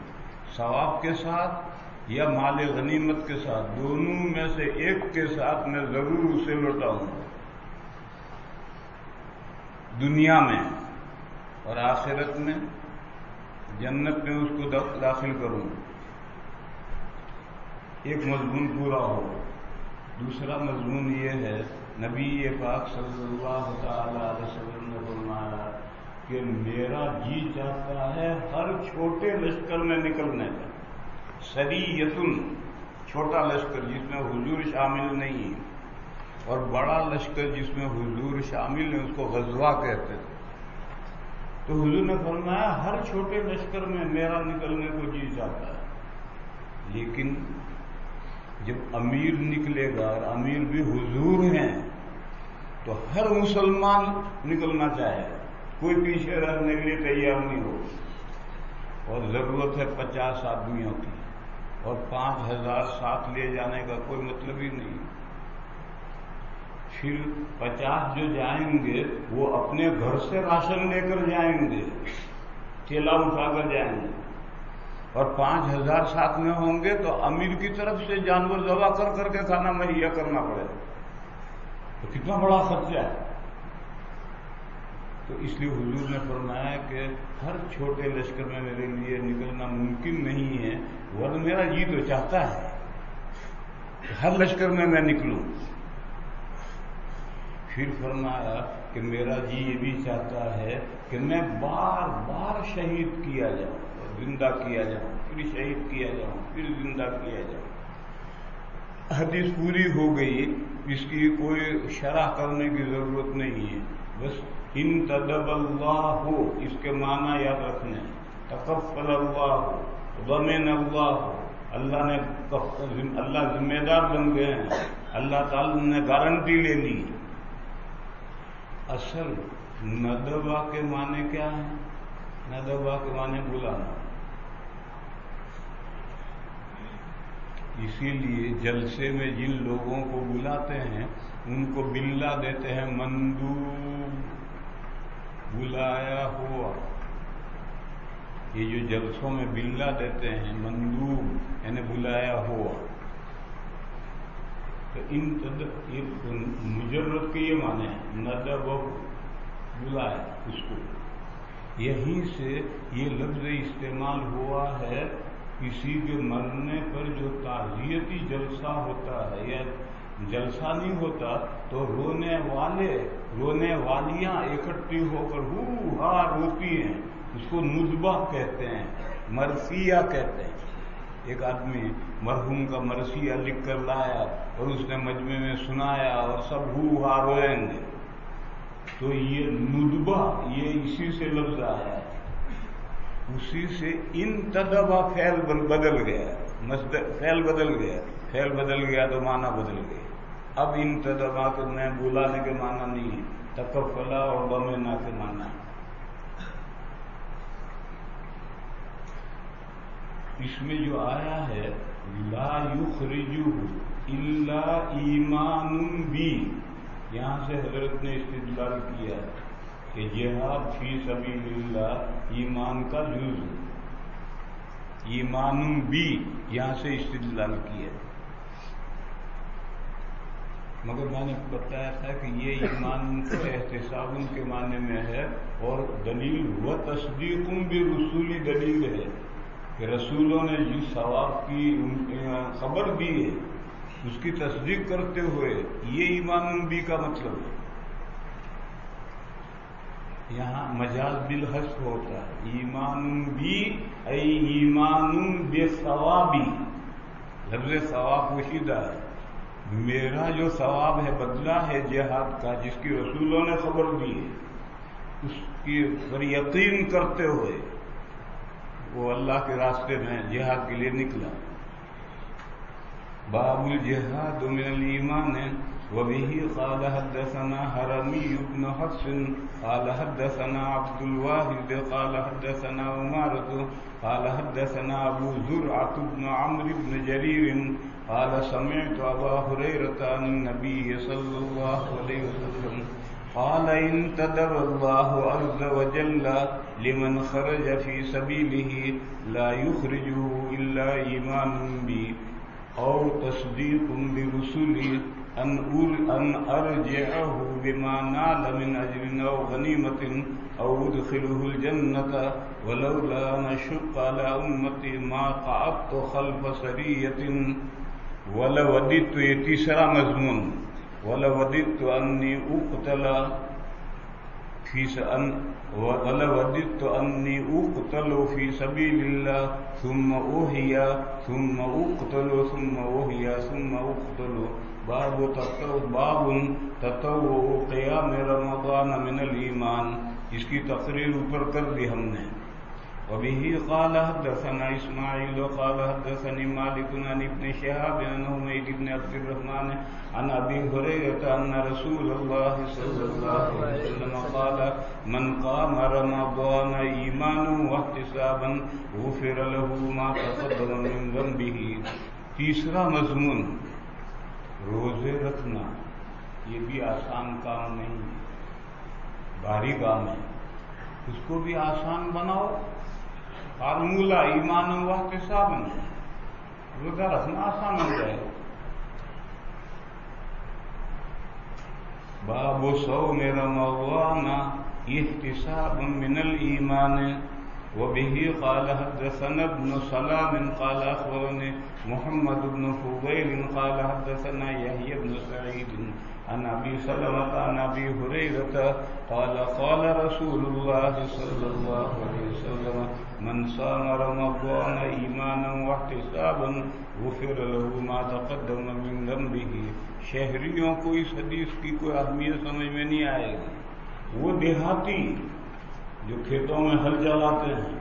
ثواب کے ساتھ یا مال غنیمت کے ساتھ، دونوں میں سے ایک کے ساتھ میں ضرور اسے لوٹاؤں گا، دنیا میں اور آخرت میں، جنت میں اس کو داخل کروں گا۔ ایک مضمون پورا ہو۔ دوسرا مضمون یہ ہے، نبی پاک صلی اللہ تعالی علیہ وسلم نے فرمایا کہ میرا جی چاہتا ہے ہر چھوٹے لشکر میں نکلنے کا، سریۃن چھوٹا لشکر جس میں حضور شامل نہیں، اور بڑا لشکر جس میں حضور شامل ہے اس کو غزوہ کہتے تھے۔ تو حضور نے فرمایا ہر چھوٹے لشکر میں میرا نکلنے کو جی چاہتا ہے، لیکن جب امیر نکلے گا اور امیر بھی حضور ہیں تو ہر مسلمان نکلنا چاہے گا، کوئی پیچھے رہنے کے لیے تیار نہیں ہو، اور ضرورت ہے 50 آدمیوں کی، اور 5000 ساتھ لے جانے کا کوئی مطلب ہی نہیں۔ پھر 50 جو جائیں گے وہ اپنے گھر سے راشن لے کر جائیں گے، کیلا اٹھا کر جائیں گے، اور 5000 ساتھ میں ہوں گے تو امیر کی طرف سے جانور ذبح کر کر کے کھانا مہیا کرنا پڑے گا، تو کتنا بڑا خرچہ ہے۔ تو اس لیے حضور نے فرمایا کہ ہر چھوٹے لشکر میں میرے لیے نکلنا ممکن نہیں ہے، ورنہ میرا جی تو چاہتا ہے کہ ہر لشکر میں نکلوں۔ پھر فرمایا کہ میرا جی یہ بھی چاہتا ہے کہ میں بار بار شہید کیا جاؤں، زندہ کیا جاؤں، پھر شہید کیا جاؤں، پھر زندہ کیا جاؤں۔ حدیث پوری ہو گئی، اس کی کوئی شرح کرنے کی ضرورت نہیں ہے، بس انتدب اللہ، اس کے معنی یاد رکھنے، تکفل اللہ، ضمن اللہ، اللہ ذمہ دار بن گئے ہیں، اللہ تعالی نے گارنٹی لے لی۔ اصل ندبہ کے معنی کیا ہے؟ ندبہ کے معنی بلانا۔ اسی لیے جلسے میں جن لوگوں کو بلاتے ہیں ان کو بلہ دیتے ہیں، مندوب، بلایا ہوا۔ یہ جو جلسوں میں بلہ دیتے ہیں مندوب یعنی بلایا ہوا، تو مجرد کے یہ معنی ہے، ندب بلایا اس کو۔ یہیں سے یہ لفظ استعمال ہوا ہے کسی کے مرنے پر جو تعزیتی جلسہ ہوتا ہے یا جلسہ نہیں ہوتا تو رونے والیاں اکٹھی ہو کر ہو ہا روتی ہیں، اس کو ندبہ کہتے ہیں، مرثیہ کہتے ہیں۔ ایک آدمی مرحوم کا مرثیہ لکھ کر لایا اور اس نے مجمع میں سنایا اور سب ہو ہا روئیں گے، تو یہ ندبہ یہ اسی سے لفظ آیا ہے، اسی سے انتدبہ فعل بدل گیا، فعل بدل گیا تو معنی بدل گیا۔ اب انتدبہ تو میں بلانے کے معنی نہیں ہے، تکفلا اور ضمنا کے معنی ہے۔ اس میں جو آیا ہے لا یخرجہ الا ایمان بی، یہاں سے حضرت نے استدلال کیا کہ جہاد فی سبیل اللہ ایمان کا جز، ایمان بی یہاں سے استدلال کیا، مگر میں نے بتایا تھا کہ یہ ایمان احتساب کے معنی میں ہے، اور دلیل و تصدیق برسول دلیل ہے کہ رسولوں نے جس ثواب کی خبر دی ہے اس کی تصدیق کرتے ہوئے یہ ایمان بی کا مطلب ہے۔ یہاں مجاز بالحذف ہوتا ہے، ایمان بی ای ایمان بثوابی، لفظ ثواب پوشیدہ ہے، میرا جو ثواب ہے بدلہ ہے جہاد کا جس کی رسولوں نے خبر دی ہے، اس کی پر یقین کرتے ہوئے وہ اللہ کے راستے میں جہاد کے لیے نکلا۔ باب الجہاد من الایمان وبه قال حدثنا حرمي بن حفص قال حدثنا عبد الواحد قال حدثنا عمارة قال حدثنا ابو زرعة بن عمرو بن جرير قال سمعت ابا هريرة عن النبي صلى الله عليه وسلم قال انتدب الله عز وجل لمن خرج في سبيله لا يخرجه الا ايمان بي او تصديق برسله ان ارجعه بما نال من اجر او غنيمة او ادخله الجنة ولولا ان اشق على امتي ما قعدت خلف سرية ولوددت، یہ تیسرا مضمون، ولوددت انی اقتل في سبيل الله ثم أحيا ثم أقتل ثم أحيا ثم أقتل۔ باب تطوع قیام رمضان من الایمان، اس کی تقریر اوپر کر دی ہم نے۔ وبه قال حدثنا اسماعيل قال حدثني مالك عن ابن شهاب عن حميد بن عبد الرحمن عن ابي هريره ان رسول الله صلى الله عليه وسلم قال من قام رمضان ایمانا واحتسابا غفر له ما تقدم من ذنبه. تیسرا مضمون روزے رکھنا. یہ بھی آسان کام نہیں، بھاری کام ہے. اس کو بھی آسان بناؤ. فارمولہ ایمان و احتساب، روزہ رکھنا آسان ہو جائے گا. باب صوم رمضان احتساب من الایمان. وبه قال حدثنا ابن سلام قال اخبرني محمد بن فضيل قال حدثنا يحيى بن سعيد عن ابي سلمة عن ابي هريرة قال قال رسول الله صلى الله عليه وسلم من صام رمضان ایمانا واحتسابا غفر له ما تقدم من ذنبه. شہریوں کو اس حدیث کی کوئی اہمیت سمجھ میں نہیں آئے گی. وہ دیہاتی جو کھیتوں میں ہل چلاتے ہیں،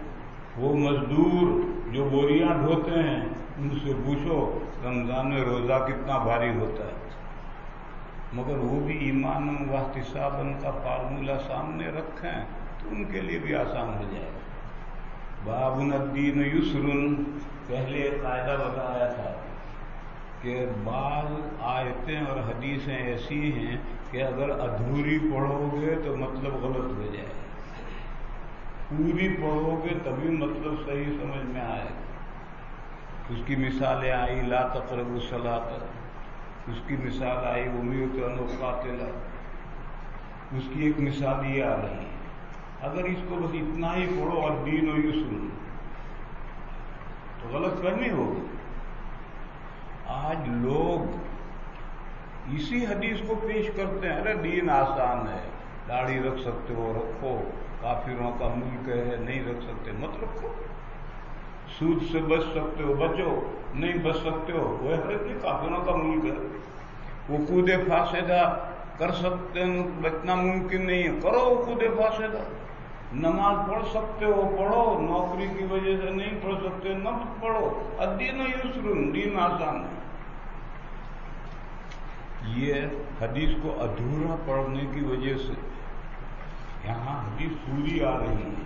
وہ مزدور جو بوریاں ڈھوتے ہیں، ان سے پوچھو رمضان میں روزہ کتنا بھاری ہوتا ہے. مگر وہ بھی ایمان و احتساباً کا فارمولہ سامنے رکھیں تو ان کے لیے بھی آسان ہو جائے گا. باب الدین یسر. پہلے ایک قاعدہ بتایا تھا کہ بعض آیتیں اور حدیثیں ایسی ہیں کہ اگر ادھوری پڑھو گے تو مطلب غلط ہو جائے گا، پوری پڑھو گے تبھی مطلب صحیح سمجھ میں آئے گا. اس کی مثالیں آئی لا تقربوا الصلاۃ، اس کی مثال آئی امیرت ان اقاتل، اس کی ایک مثال یہ آ رہی ہے. اگر اس کو بس اتنا ہی پڑھو اور دین و یسر تو غلط فہمی ہوگی. آج لوگ اسی حدیث کو پیش کرتے ہیں، ارے دین آسان ہے، داڑھی رکھ سکتے ہو رکھو، کافروں کا ملک ہے نہیں رکھ سکتے مت رکھو، سود سے بچ سکتے ہو بچو، نہیں بچ سکتے ہو کوئی حرج نہیں، کافروں کا ملک ہے. وقود فاسدہ کر سکتے ہیں، بچنا ممکن نہیں ہے، کرو وقود فاسدہ. نماز پڑھ سکتے ہو پڑھو، نوکری کی وجہ سے نہیں پڑھ سکتے نہ پڑھو. الدین یسر، دین آسان ہے. یہ حدیث کو ادھورا پڑھنے کی وجہ سے یہاں حدیث پوری آ رہی ہے.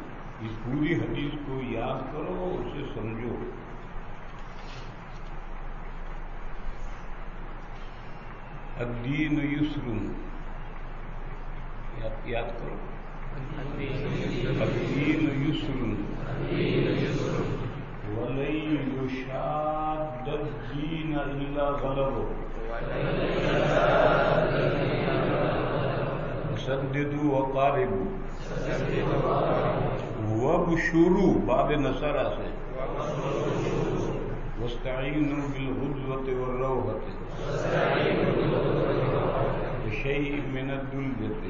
اس پوری حدیث کو یاد کرو، اسے سمجھو. الدین یسر، یاد کرو. الدین یسر ولن یشاد الدین الا غلبہ. سددوا وقاربوا وابشروا، باب نصرہ سے، واستعینوا بالغدوۃ والروحۃ بشیء من الدلجۃ.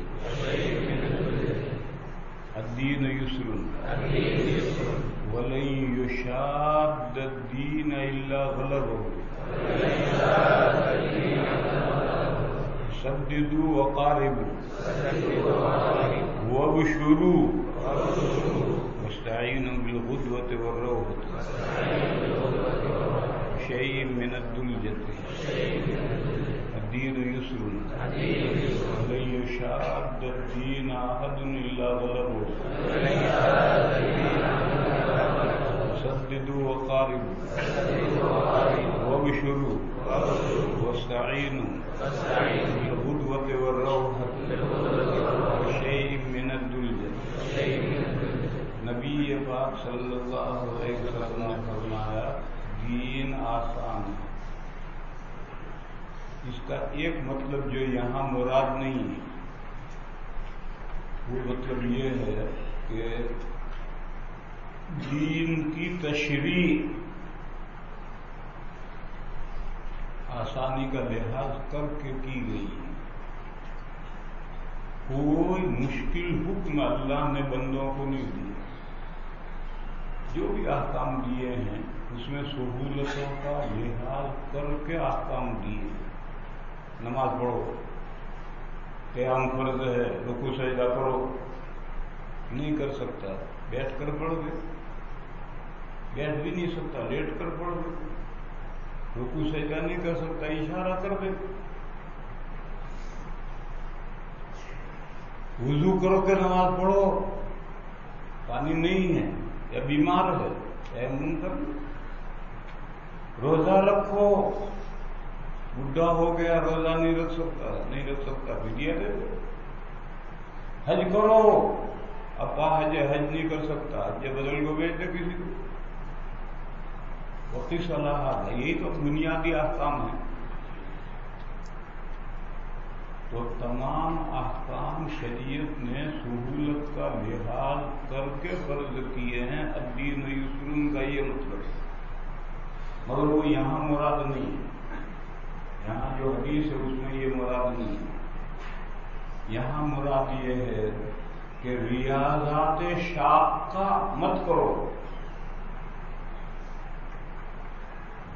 الدین یسر ولن یشاد الدین الا غلبہ. سددوا وقاربوا وابشروا واستعینوا بالغدوۃ والروحۃ بشیء من الدلجۃ. الدین یسر ولن یشاد الدین احد الا غلبہ. سددوا وقاربوا وابشروا واستعینوا بالغدوۃ والروحۃ بشیء من الدلجۃ. نبی پاک صلی اللہ علیہ وسلم نے فرمایا دین آسان ہے. اس کا ایک مطلب جو یہاں مراد نہیں ہے، وہ مطلب یہ ہے کہ دین کی تشریح آسانی کا لحاظ کر کے کی گئی. کوئی مشکل حکم اللہ نے بندوں کو نہیں دیا. جو بھی احکام دیے ہیں اس میں سہولتوں کا لحاظ کر کے احکام دیے. نماز پڑھو، قیام فرض ہے، رکوع سجدہ کرو، نہیں کر سکتا بیٹھ کر پڑھ گے. بیٹھ بھی نہیں سکتا، لیٹ کر پڑھ دے، رکوع سجدہ نہیں کر سکتا، اشارہ کر دے، وضو کرو کہ نماز پڑھو، پانی نہیں ہے یا بیمار ہے تیمم کر لو، روزہ رکھو، بڈھا ہو گیا روزہ نہیں رکھ سکتا فدیہ دے دو، حج کرو، ابا حج نہیں کر سکتا، حج بدل کو بھیج دے کسی کو، وقتی صلاحات ہے، یہی تو بنیادی احکام ہیں۔ تو تمام احکام شریعت نے سہولت کا لحاظ کر کے فرض کیے ہیں، الدین یسر کا یہ مطلب ہے، مگر وہ یہاں مراد نہیں ہے، یہاں جو حدیث ہے اس میں یہ مراد نہیں ہے، یہاں مراد یہ ہے کہ ریاضات شاقہ مت کرو،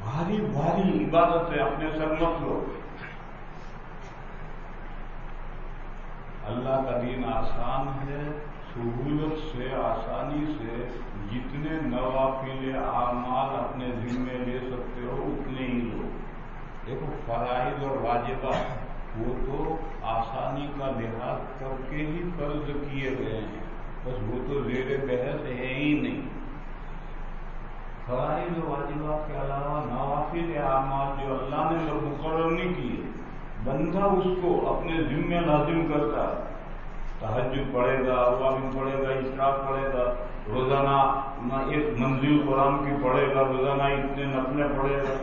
بھاری بھاری عبادتیں اپنے سر مت لو، اللہ کا دین آسان ہے، سہولت سے آسانی سے جتنے نوافل اعمال اپنے ذمے لے سکتے ہو اتنے ہی لو۔ دیکھو فرائض اور واجبات وہ تو آسانی کا لحاظ کر کے ہی فرض کیے گئے ہیں، بس وہ تو زیر بحث ہے ہی نہیں۔ فرائض و واجبات کے علاوہ نوافل اعمال جو اللہ نے مقرر نہیں کیے، بندہ اس کو اپنے ذمہ لازم کرتا ہے، تہجد پڑھے گا، اوابین پڑھے گا، اشراق پڑھے گا، روزانہ ایک منزل قرآن کی پڑھے گا، روزانہ اتنے نفلیں پڑھے گا،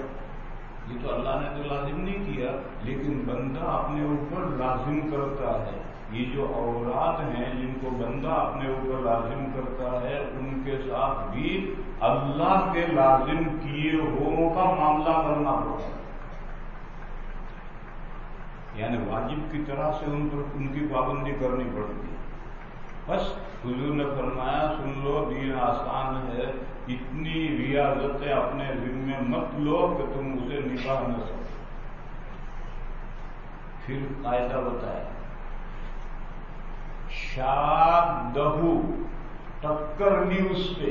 یہ تو اللہ نے تو لازم نہیں کیا، لیکن بندہ اپنے اوپر لازم کرتا ہے۔ یہ جو اوراد ہیں جن کو بندہ اپنے اوپر لازم کرتا ہے، ان کے ساتھ بھی اللہ کے لازم کیے ہووں کا معاملہ کرنا پڑتا ہے، یعنی واجب کی طرح سے ان پر ان کی پابندی کرنی پڑتی ہے۔ بس حضور نے فرمایا سن لو دین آسان ہے، اتنی ریاضتیں اپنے ذمے مت لو کہ تم اسے نبھا نہ سکو۔ پھر قاعدہ بتایا، شادہ ٹکر لی اس سے،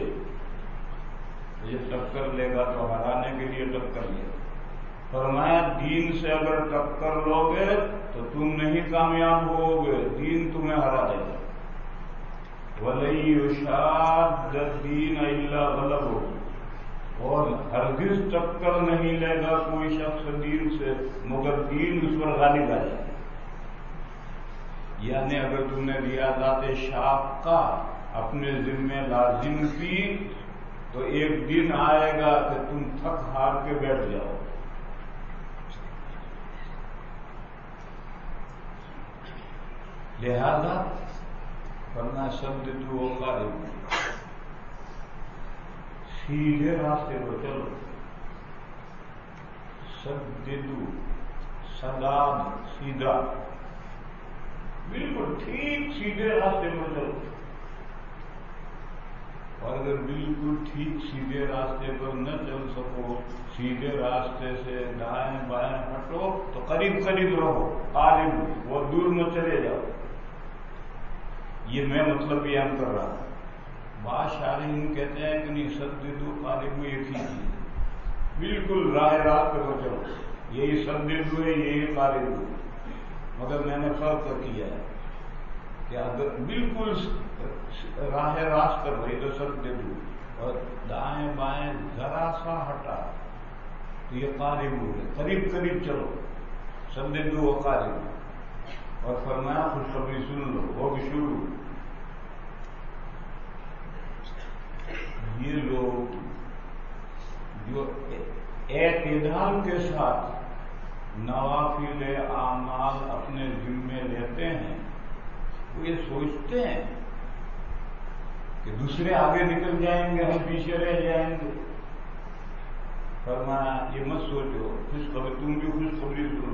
یہ ٹکر لے گا تو ہرانے کے لیے ٹکر لے گا، فرمایا دین سے اگر ٹکر لو گے تو تم نہیں کامیاب ہو گے، دین تمہیں ہرا دے گا۔ وَلَن يُشَادَّ الدِّينَ إِلَّا غَلَبَهُ، اور ہرگز ٹکر نہیں لے گا کوئی شخص دین سے مگر دین اس پر غالب آ جائے۔ یعنی اگر تم نے ریاضات شاقہ اپنے ذمہ لازم کی تو ایک دن آئے گا کہ تم تھک ہار کے بیٹھ جاؤ۔ لہذا کرنا سددوا وقاربوا، سیدھے راستے پر چلو، سددوا، سداد سیدھا، بالکل ٹھیک سیدھے راستے پر چلو، اور اگر بالکل ٹھیک سیدھے راستے پر نہ چل سکو، سیدھے راستے سے دائیں بائیں ہٹو تو قریب قریب رہو، قارب وہ دور نہ چلے جاؤ۔ یہ میں مطلب بیان کر رہا ہوں، بعض شارحین کہتے ہیں کہ نہیں سددوا قاربوا ایک ہی چیز ہے، بالکل راہ راست پر چلو، یہی سددوا ہے یہی قاربوا ہے، مگر میں نے فرق کیا ہے کہ اگر بالکل راہ راست پر رہی تو سددوا، اور دائیں بائیں ذرا سا ہٹا تو یہ قاربوا ہے، قریب قریب چلو، سددوا وقاربوا۔ اور فرمایا خوشخبری سن لو، وہ بھی شروع، یہ لوگ جو اعتدال کے ساتھ نوافل اعمال اپنے ذمے لیتے ہیں، وہ یہ سوچتے ہیں کہ دوسرے آگے نکل جائیں گے، ہم پیچھے رہ جائیں گے۔ فرمایا یہ مت سوچو، خوشخبری تم بھی خوشخبری سنو۔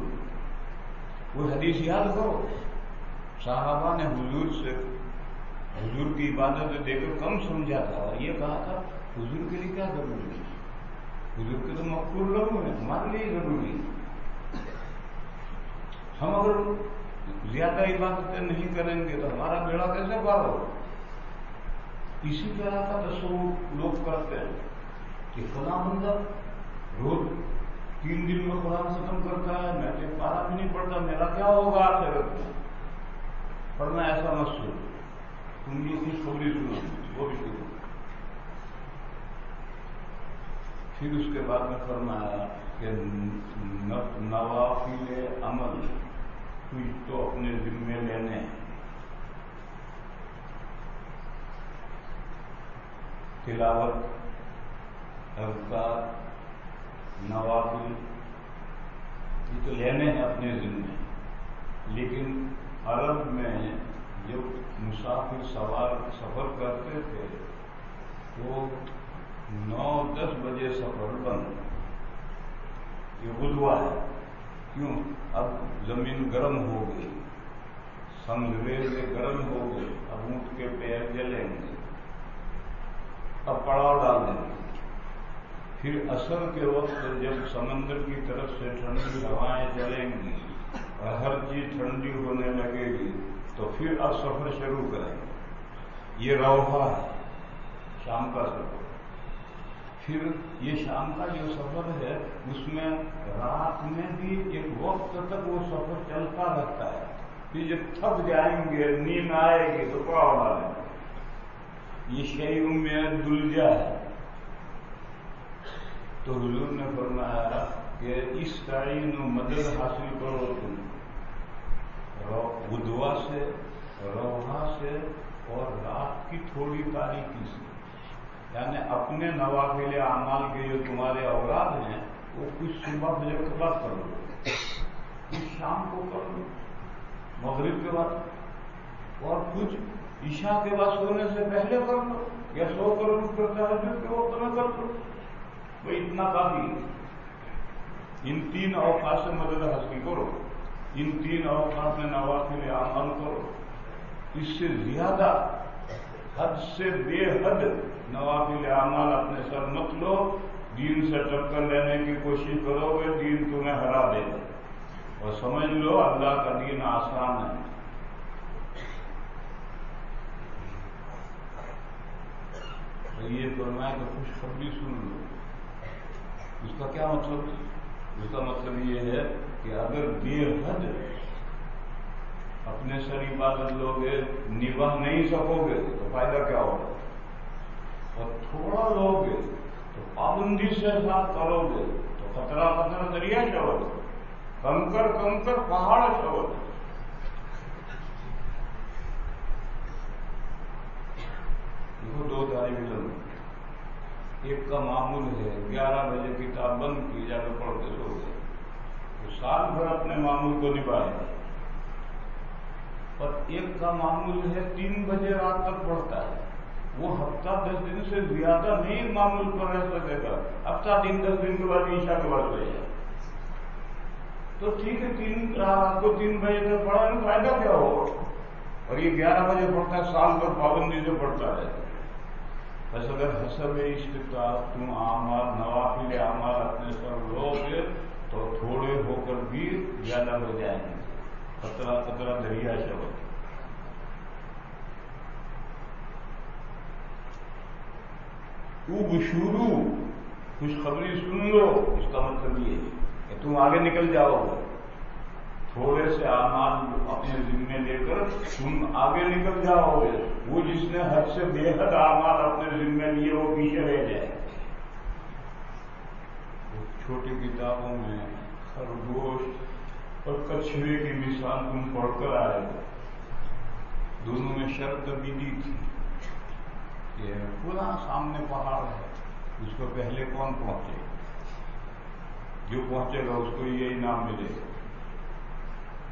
وہ حدیث یاد کرو، صحابہ نے حضور کی عبادت دے کر کم سمجھا تھا، اور یہ کہا تھا حضور کے لیے کیا ضروری ہے، حضور کے تو مقبول لوگ ہیں، ہمارے لیے ضروری ہے۔ ہم اگر زیادہ عبادتیں نہیں کریں گے تو ہمارا بیڑا کیسے پار ہوگا؟ اسی طرح کا تصور لوگ کرتے ہیں، کہ فلاں بندہ روز 3 دن میں قرآن ختم کرتا ہے، میں تو پارا بھی نہیں پڑھتا، میرا کیا ہوگا آخرت میں؟ پر میں ایسا مت سوچ، تم یہ خوشخبری سنو، وہ بھی شروع۔ پھر اس کے بعد میں فرمایا کہ نوافل عمل کچھ تو اپنے ذمے لینے ہیں، تلاوت، اذکار، نوافل یہ تو لینے ہیں اپنے ذمے، لیکن عرب میں جب مسافر سفر کرتے تھے تو 9-10 بجے سفر بند، یہ غدوہ ہے، کیوں؟ اب زمین گرم ہو گئی، سمندر گرم ہو گئی، اب اونٹ کے پیر جلیں گے، اب پڑاؤ ڈال دیں گے۔ پھر عصر کے وقت جب سمندر کی طرف سے ٹھنڈی ہوائیں چلیں گی اور ہر چیز ٹھنڈی ہونے لگے گی تو پھر اب سفر شروع کریں گے۔ یہ روحا ہے شام کا سفر۔ پھر یہ شام کا جو سفر ہے اس میں رات میں بھی ایک وقت تک وہ سفر چلتا رہتا ہے، پھر جب تھک جائیں گے، نیند آئے گی تو پڑاؤ ڈالیں گے۔ یہ شیء من الدلجہ ہے۔ تو حضور نے فرمایا کہ استعینوا، مدد حاصل کرو تم غدوہ سے، روحا سے اور رات کی تھوڑی تاریکی سے، یعنی اپنے نوافل اعمال کے جو تمہارے اوراد ہیں وہ کچھ صبح فجر کے بعد کر لو، کچھ شام کو کر لو، مغرب کے بعد، اور کچھ عشاء کے بعد سونے سے پہلے کر لو، یا سو کر اٹھ کر تہجد کے وقت میں کر لو، وہ اتنا کافی ہے۔ ان 3 اوقات سے مدد حاصل کرو، ان 3 اوقات میں نوافل اعمال کرو، اس سے زیادہ حد سے بے حد نوافل اعمال اپنے سر مت لو، دین سے ٹکر لینے کی کوشش کرو گے دین تمہیں ہرا دے گا، اور سمجھ لو اللہ کا دین آسان ہے۔ یہ فرمایا کہ خوشخبری سن لو۔ اس کا کیا مطلب؟ اس کا مطلب یہ ہے کہ اگر بے حد اپنے سر عبادت لوگے، نبھا نہیں سکو گے تو فائدہ کیا ہوگا، اور تھوڑا لوگے تو پابندی سے ساتھ کرو گے تو خطرہ خطرہ دریا چڑھو گے، کنکر کنکر پہاڑ چڑھو گے۔ دیکھو 2 طالب علم، ایک کا معمول ہے 11 بجے کتاب بند کی، جا کے پڑھ کے سو گئے، وہ سال بھر اپنے معمول کو نبھائے، اور ایک کا معمول ہے 3 بجے رات تک پڑھتا ہے، وہ ہفتہ 10 دن سے زیادہ نہیں معمول پر رہ سکے گا، ہفتہ 10 دن کے بعد عشاء کے بعد رہے گا۔ تو ٹھیک ہے، رات کو 3 بجے تک پڑھا ہے، فائدہ کیا ہوگا؟ اور یہ 11 بجے پڑھتا ہے، سال بھر پابندی سے پڑھتا ہے۔ بس اگر حسب استطاعت تم اعمال، نوافل اعمال اپنے سر لو گے تو تھوڑے ہو کر بھی زیادہ ہو جائیں گے، خطرہ خطرہ دریا چڑھو۔ بشورو، خوشخبری سن لو، اس کا مطلب یہ ہے کہ تم آگے نکل جاؤ گے، تھوڑے سے اعمال اپنے ذمے لے کر تم آگے نکل جاؤ گے، وہ جس نے حد سے بے حد اعمال اپنے ذمے لیے وہ پیچھے رہ جائے۔ چھوٹی کتابوں میں خرگوش اور کچھوے کی مثال تم پڑھ کر آئے ہو، دونوں میں شرط بدی تھی کہ پورا سامنے پہاڑ ہے، اس کو پہلے کون پہنچے، جو پہنچے گا اس کو یہ انعام ملے گا۔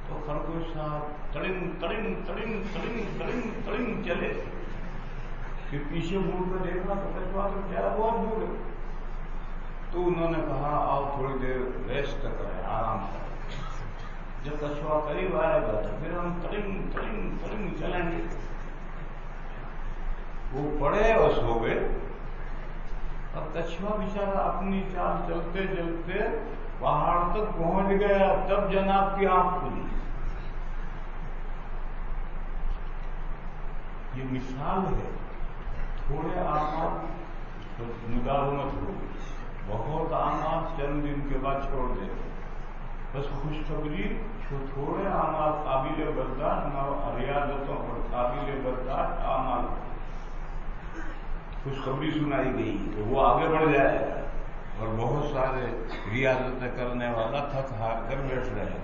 تو خرگوش صاحب تڑنگ تڑنگ تڑنگ تڑنگ تڑنگ تڑنگ چلے، پھر پیچھے مڑ کر دیکھا تو کچھوا تو کیا بہت دور ہے، تو انہوں نے کہا آؤ تھوڑی دیر ریسٹ کریں، آرام کریں، جب کچھوا قریب آئے گا تو پھر ہم تڑنگ تڑنگ تڑنگ چلیں گے۔ وہ پڑے اور سو گئے، اور کچھوا بیچارہ اپنی چال چلتے چلتے پہاڑ تک پہنچ گیا، تب جناب کی آنکھ کھلی۔ یہ مثال ہے، تھوڑے اعمال تو مداومت ہو، بہت اعمال چند دن کے بعد چھوڑ دے، بس خوشخبری تھوڑے اعمال قابل برداشت، ریاضتوں پر قابل برداشت اعمال خوشخبری سنائی گئی تو وہ آگے بڑھ جائے گا، اور بہت سارے ریاضتیں کرنے والا تھک ہار کر بیٹھ رہے گا۔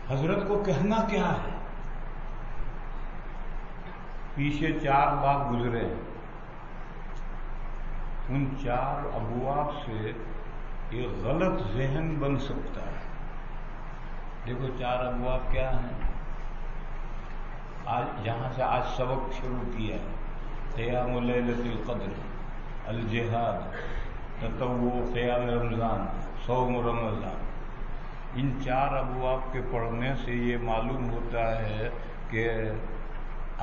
حضرت کو کہنا کیا ہے؟ پیچھے 4 باب گزرے، ان 4 ابواب سے ایک غلط ذہن بن سکتا ہے۔ دیکھو 4 ابواب کیا ہیں؟ جہاں سے آج سبق شروع کیا ہے، قیام لیلۃ القدر، الجہاد، تطوع، قیام رمضان، صوم رمضان۔ ان 4 ابواب کے پڑھنے سے یہ معلوم ہوتا ہے کہ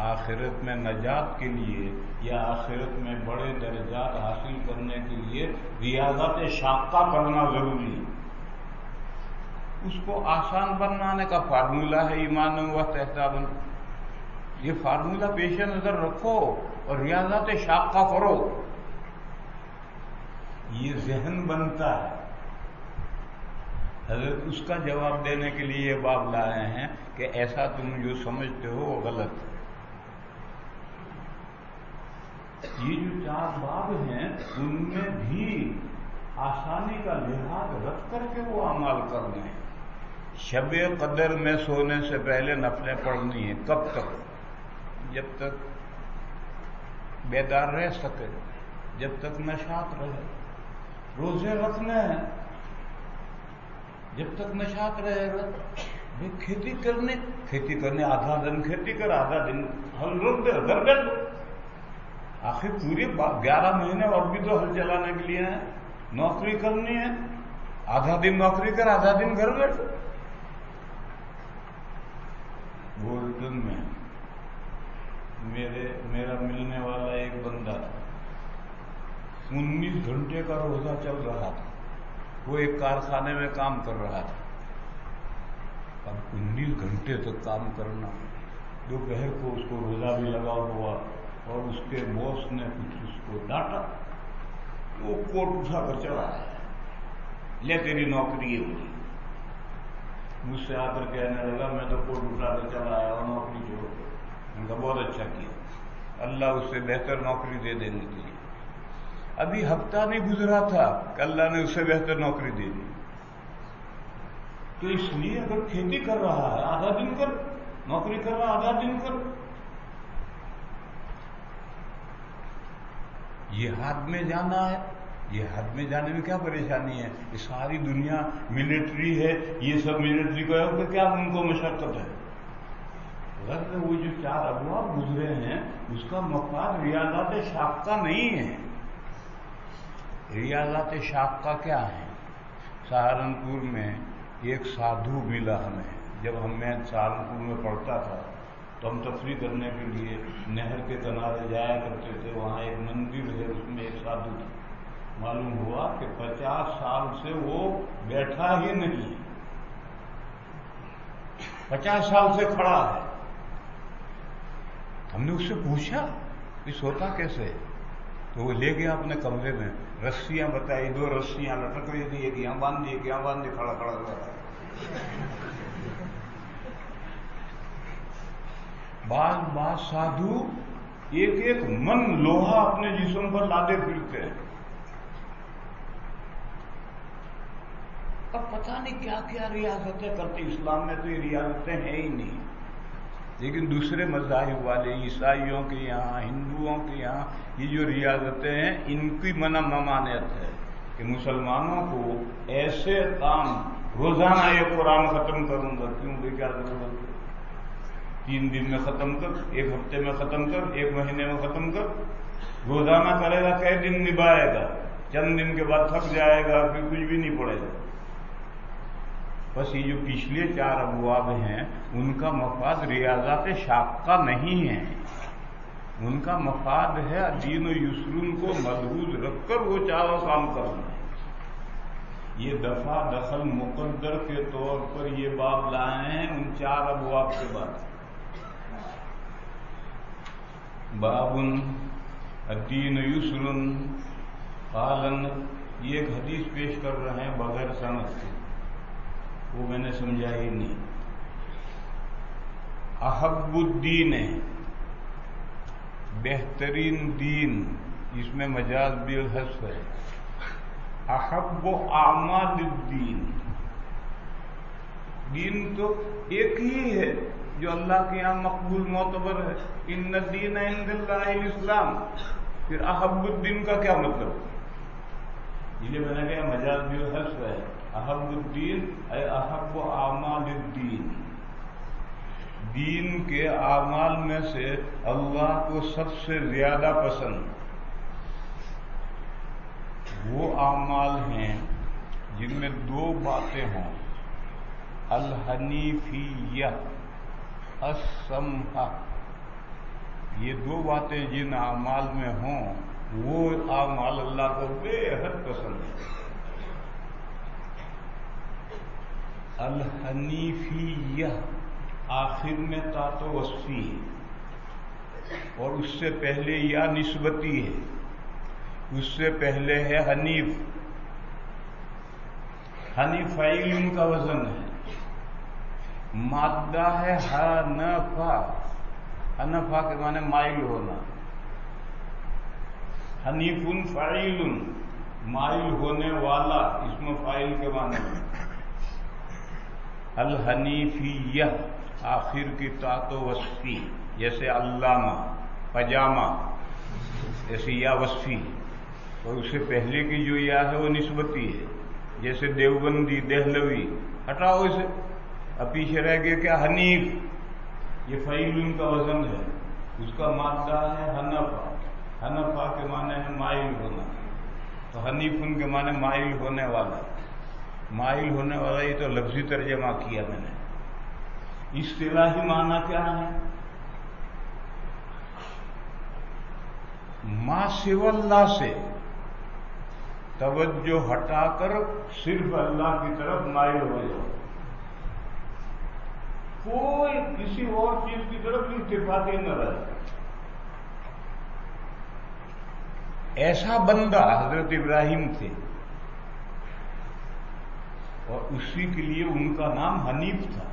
آخرت میں نجات کے لیے یا آخرت میں بڑے درجات حاصل کرنے کے لیے ریاضت شاقہ کرنا ضروری ہے۔ اس کو آسان بنانے کا فارمولہ ہے ایمان و احتساب۔ یہ فارمولہ پیش نظر رکھو اور ریاضت شاقہ کرو، یہ ذہن بنتا ہے۔ حضرت اس کا جواب دینے کے لیے یہ باب لائے ہیں کہ ایسا تم جو سمجھتے ہو وہ غلط ہے۔ یہ جو 4 باب ہیں ان میں بھی آسانی کا لحاظ رکھ کر کے وہ اعمال کرنے ہیں۔ شب قدر میں سونے سے پہلے نفلیں پڑھنی ہیں۔ کب تک؟ جب تک بیدار رہ سکے، جب تک نشاط رہے۔ روزے رکھنے ہیں جب تک نشاط رہے گا۔ کھیتی کرنے آدھا دن کھیتی کر، آدھا دن ہل روک دے، گھر بیٹھ۔ آخر پورے 11 مہینے اور بھی تو ہل چلانے کے لیے ہیں۔ نوکری کرنی ہے، آدھا دن نوکری کر، آدھا دن گھر بیٹھ۔ گولڈن میں میرا ملنے والا ایک بندہ تھا، 19 گھنٹے کا روزہ چل رہا تھا۔ وہ ایک کارخانے میں کام کر رہا تھا۔ اب 19 گھنٹے تک کام کرنا، دوپہر کو اس کو روزہ بھی لگا ہوا، اور اس کے باس نے کچھ اس کو ڈانٹا، وہ کوٹ اٹھا کر چلا آیا، لے تیری نوکری ہے ہوئی۔ مجھ سے آ کر کہنے لگا میں تو کوٹ اٹھا کر چلا آیا اور نوکری چھوڑ کر۔ ان کا بہت اچھا کیا، اللہ اس سے بہتر نوکری دے دینے کے لیے۔ ابھی ہفتہ نہیں گزرا تھا کہ اللہ نے اس سے بہتر نوکری دے دی۔ تو اس لیے اگر کھیتی کر رہا ہے آدھا دن کر، نوکری کر رہا آدھا دن کر۔ جہاد میں جانا ہے، جہاد میں جانے میں کیا پریشانی ہے؟ یہ ساری دنیا ملٹری ہے، یہ سب ملٹری کو ہے، کیا ان کو مشقت ہے؟ غرض وہ جو 4 ابواب گزرے ہیں اس کا مفاد ریاضات شاقہ نہیں ہے۔ ریاضات شاقہ کیا ہے؟ سہارنپور میں ایک سادھو ملا ہمیں، جب میں سہارنپور میں پڑھتا تھا تو ہم تفریح کرنے کے لیے نہر کے کنارے جایا کرتے تھے۔ وہاں ایک مندر ہے، اس میں ایک سادھو تھا۔ معلوم ہوا کہ 50 سال سے وہ بیٹھا ہی نہیں، 50 سال سے کھڑا ہے۔ ہم نے اس سے پوچھا کہ سوتا کیسے؟ تو وہ لے گیا اپنے کمرے میں، رسیاں بتائی، 2 رسیاں لٹک رہی تھی، ایک یہاں باندھ دی، ایک یہاں باندھ دی، کھڑا کھڑا رہا۔ بعض سادھو ایک من لوہا اپنے جسم پر لادے پھرتے ہیں۔ اب پتہ نہیں کیا کیا ریاضتیں کرتے، اسلام میں تو یہ ریاضتیں ہیں ہی نہیں۔ لیکن دوسرے مذاہب والے، عیسائیوں کے یہاں، ہندوؤں کے یہاں یہ جو ریاضتیں ہیں ان کی منع ممانعت ہے کہ مسلمانوں کو ایسے کام، روزانہ یہ قرآن ختم کروں گا، کیوں بھائی کیا ضرورت ہے؟ 3 دن میں ختم کر، 1 ہفتے میں ختم کر، 1 مہینے میں ختم کر۔ روزانہ کرے گا کئی دن نبھائے گا، چند دن کے بعد تھک جائے گا، پھر کچھ بھی نہیں پڑے گا۔ بس یہ جو پچھلے 4 ابواب ہیں ان کا مفاد ریاضات شاقہ نہیں ہے، ان کا مفاد ہے دین و یسرن کو ملحوظ رکھ کر وہ چاروں کام کرنا۔ یہ دفع دخل مقدر کے طور پر یہ باب لائے ہیں ان 4 ابواب کے بعد۔ بابن الدین یسرن قالن، یہ ایک حدیث پیش کر رہے ہیں بغیر سند کے، وہ میں نے سمجھا ہی نہیں۔ احب الدین ہے بہترین دین، اس میں مجاز بالحذف ہے۔ احب اعمال الدین، دین تو ایک ہی ہے جو اللہ کے یہاں مقبول معتبر ہے، ان الدین عند اللہ الاسلام، پھر احب الدین کا کیا مطلب؟ یہ میں نے کہا مجاز بالحذف ہے۔ احب الدین اے احب اعمال الدین، دین کے اعمال میں سے اللہ کو سب سے زیادہ پسند وہ اعمال ہیں جن میں دو باتیں ہوں، الحنیفیہ السمحہ، یہ دو باتیں جن اعمال میں ہوں وہ اعمال اللہ کو بے حد پسند ہے۔ الحنیفیہ آخر میں تا تو وصفی ہے اور اس سے پہلے یا نسبتی ہے، اس سے پہلے ہے حنیف۔ حنیف فعیل ان کا وزن ہے، مادہ ہے حنفا، حنفا کے معنی مائل ہونا، حنیف فعیل مائل ہونے والا، اس میں فاعل کے معنی ہے۔ الحنیفیہ آخر کی تا تو وصفی، جیسے علامہ پجامہ، ایسے یا وصفی، اور اس سے پہلے کی جو یا ہے وہ نسبتی ہے، جیسے دیوبندی دہلوی، ہٹاؤ اسے، اب پیچھے رہ گیا کیا؟ حنیف، یہ فعیل ان کا وزن ہے، اس کا مادہ ہے حنفا، حنفا کے معنی ہے مائل ہونا، تو حنیف ان کے معنی مائل ہونے والا، مائل ہونے والا، یہ تو لفظی ترجمہ کیا میں نے۔ اصطلاحی معنی کیا ہے؟ ما سوى اللہ سے توجہ ہٹا کر صرف اللہ کی طرف مائل ہو جاؤ، کوئی کسی اور چیز کی طرف التفاتی نہ رہے۔ ایسا بندہ حضرت ابراہیم تھے، اور اسی کے لیے ان کا نام حنیف تھا۔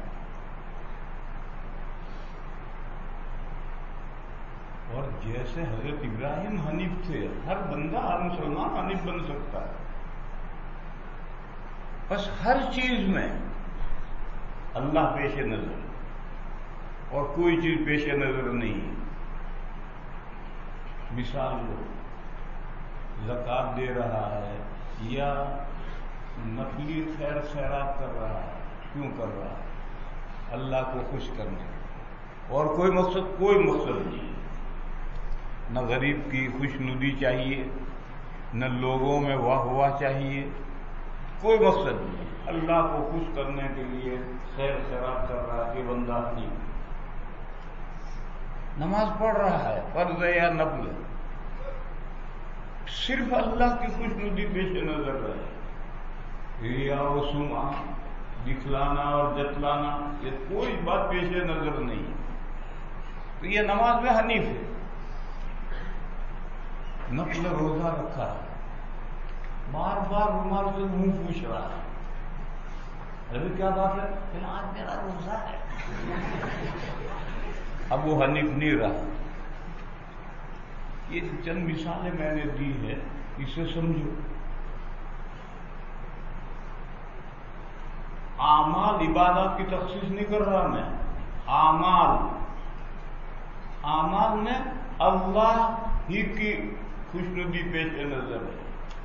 اور جیسے حضرت ابراہیم حنیف تھے، ہر بندہ، ہر مسلمان حنیف بن سکتا ہے، بس ہر چیز میں اللہ پیش نظر اور کوئی چیز پیش نظر نہیں ہے۔ مثال لو، زکوٰۃ دے رہا ہے یا نفلی خیر خیرات کر رہا ہے، کیوں کر رہا ہے؟ اللہ کو خوش کرنے، اور کوئی مقصد نہیں، نہ غریب کی خوش ندی چاہیے، نہ لوگوں میں واہ واہ چاہیے، کوئی مقصد نہیں، اللہ کو خوش کرنے کے لیے خیر خیرات کر رہا ہے کہ بندہ نہیں، نماز پڑھ رہا ہے فرض ہے یا نفل، صرف اللہ کی خوش ندی پیش نظر رہے، ریا و سمعہ، دکھلانا اور جتلانا، یہ کوئی بات پیش نظر نہیں، تو یہ نماز میں حنیف ہے۔ نفل روزہ رکھا ہے، بار بار رومال سے منہ پوچھ رہا ہے، ابھی کیا بات ہے؟ آج میرا روزہ ہے، اب وہ حنیف نہیں رہا۔ یہ چند مثالیں میں نے دی ہے، اسے سمجھو۔ اعمال عبادات کی تخصیص نہیں کر رہا میں، اعمال میں اللہ ہی کی خوش ندی پیش نظر ہے،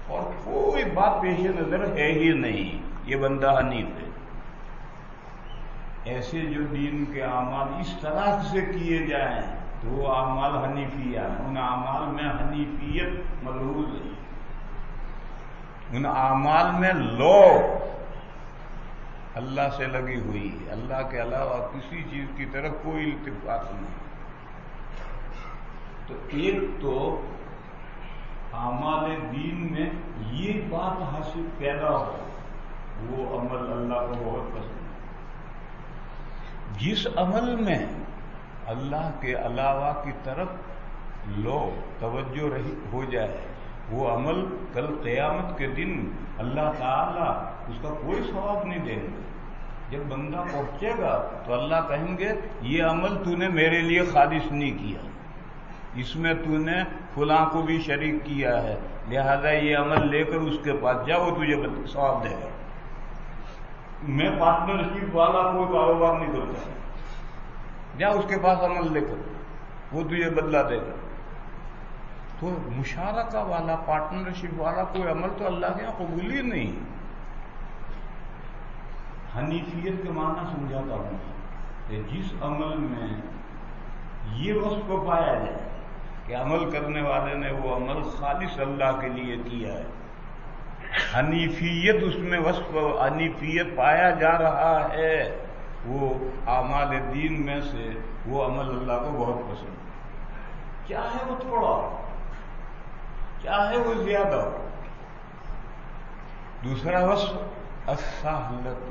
اور کوئی بات پیش نظر ہے ہی نہیں، یہ بندہ حنیف ہے۔ ایسے جو دین کے اعمال اس طرح سے کیے جائیں تو وہ اعمال حنیفیہ ہیں، ان اعمال میں حنیفیت ملحوظ ہے، ان اعمال میں لو اللہ سے لگی ہوئی ہے، اللہ کے علاوہ کسی چیز کی طرف کوئی التفات نہیں۔ تو ایک تو اعمال دین میں یہ بات حاصل پیدا ہو، وہ عمل اللہ کو بہت پسند ہے۔ جس عمل میں اللہ کے علاوہ کی طرف لو توجہ رہی ہو جائے، وہ عمل کل قیامت کے دن اللہ تعالیٰ اس کا کوئی ثواب نہیں دیں گے۔ جب بندہ پہنچے گا تو اللہ کہیں گے یہ عمل تو نے میرے لیے خالص نہیں کیا، اس میں تو نے فلاں کو بھی شریک کیا ہے، لہذا یہ عمل لے کر اس کے پاس جا، وہ تجھے ثواب دے گا۔ میں پارٹنرشپ والا کوئی کاروبار نہیں کرتا، جا اس کے پاس عمل لے کر، وہ تجھے بدلہ دے گا۔ تو مشارکہ والا، پارٹنرشپ والا کوئی عمل تو اللہ کے یہاں قبول ہی نہیں۔ حنیفیت کے معنی سمجھاتا ہوں کہ جس عمل میں یہ وصف پایا جائے کہ عمل کرنے والے نے وہ عمل خالص اللہ کے لیے کیا ہے، حنیفیت اس میں وصف حنیفیت پایا جا رہا ہے، وہ اعمال دین میں سے وہ عمل اللہ کو بہت پسند ہے، چاہے وہ تھوڑا ہو چاہے وہ زیادہ ہو۔ دوسرا وصف السہلۃ،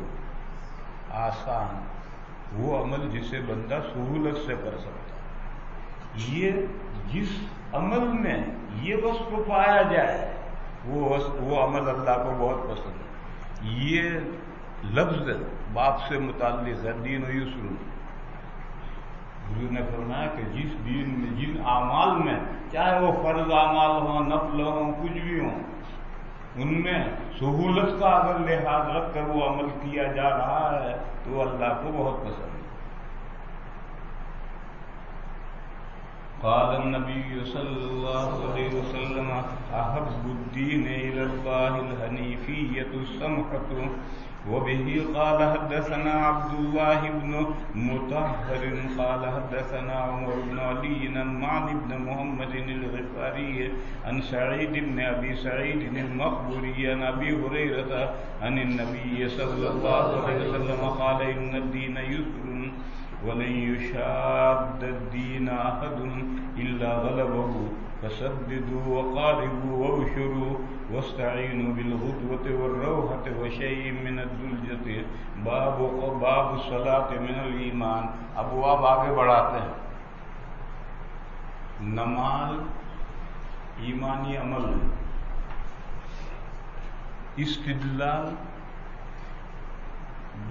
آسان، وہ عمل جسے بندہ سہولت سے کر سکتا ہے۔ یہ جس عمل میں یہ وصف پایا جائے وہ عمل اللہ کو بہت پسند ہے۔ یہ لفظ باپ سے متعلق ہے، دین و یسر۔ حضور نے فرمایا کہ جس دین میں، جن اعمال میں، چاہے وہ فرض اعمال ہوں، نفل ہوں، کچھ بھی ہوں، ان میں سہولت کا اگر لحاظ رکھ کر وہ عمل کیا جا رہا ہے تو وہ اللہ کو بہت پسند ہے۔ قال النبی صلی اللہ علیہ وسلم احب الدین الی اللہ الحنیفیۃ السمحۃ وبه قال حدثنا عبد الله بن مطهر قال حدثنا عمر بن علي عن معن بن محمد الغفاري عن سعيد بن ابي سعيد المقبوري عن ابي هريره عن النبي صلى الله عليه وسلم قال ان الدين يسر ولن يشاد الدين احد الا غلبه فسددوا وقاربوا وابشروا واستعینوا بالغدوۃ والروحۃ وشیء من الدلجۃ باب الصلاۃ من الایمان۔ ابواب آگے بڑھاتے ہیں۔ نماز ایمانی عمل ہے۔ استدلال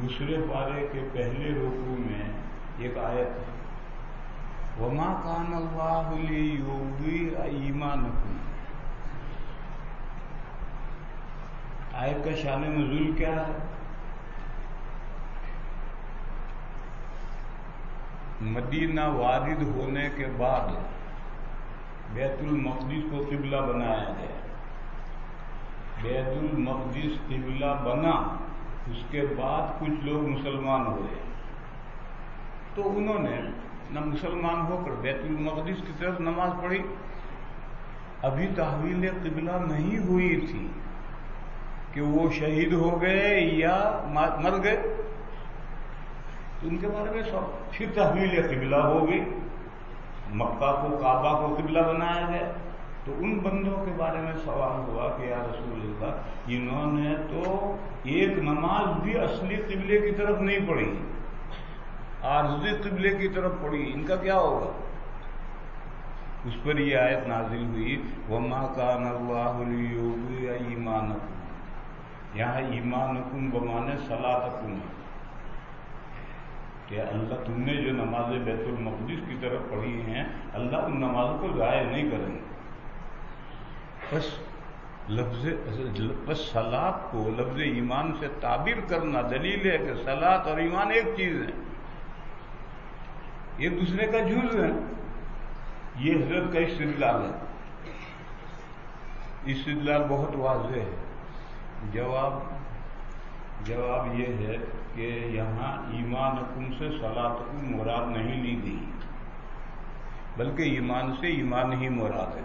دوسرے پارے کے پہلے رکوع میں ایک آیت ہے، وما کان اللہ لیضیع ایمانکم۔ آیت کا شان نزول کیا ہے؟ مدینہ وارد ہونے کے بعد بیت المقدس کو قبلہ بنایا گیا۔ بیت المقدس قبلہ بنا، اس کے بعد کچھ لوگ مسلمان ہوئے، تو انہوں نے نہ مسلمان ہو کر بیت المقدس کی طرف نماز پڑھی، ابھی تحویل قبلہ نہیں ہوئی تھی کہ وہ شہید ہو گئے یا مر گئے، تو ان کے بارے میں پھر تحویل قبلہ ہو گئی، مکہ کو کعبہ کو قبلہ بنایا گیا۔ تو ان بندوں کے بارے میں سوال ہوا کہ یا رسول اللہ، انہوں نے تو ایک نماز بھی اصلی قبلے کی طرف نہیں پڑھی، عارضی قبلے کی طرف پڑھی، ان کا کیا ہوگا؟ اس پر یہ آیت نازل ہوئی، وما کان اللہ لیضیع ایمانکم۔ یہاں ایمانکم بمانے صلاتکم، کہ اللہ تم نے جو نمازیں بیت المقدس کی طرف پڑھی ہیں، اللہ ان نمازوں کو ضائع نہیں کریں گے۔ بس صلاۃ کو لفظ ایمان سے تعبیر کرنا دلیل ہے کہ صلاۃ اور ایمان ایک چیز ہے، ایک دوسرے کا جز ہے۔ یہ حضرت کا استدلال ہے۔ استدلال بہت واضح ہے۔ جواب یہ ہے کہ یہاں ایمانکم سے صلاتکم مراد نہیں لی گئی، بلکہ ایمان سے ایمان ہی مراد ہے۔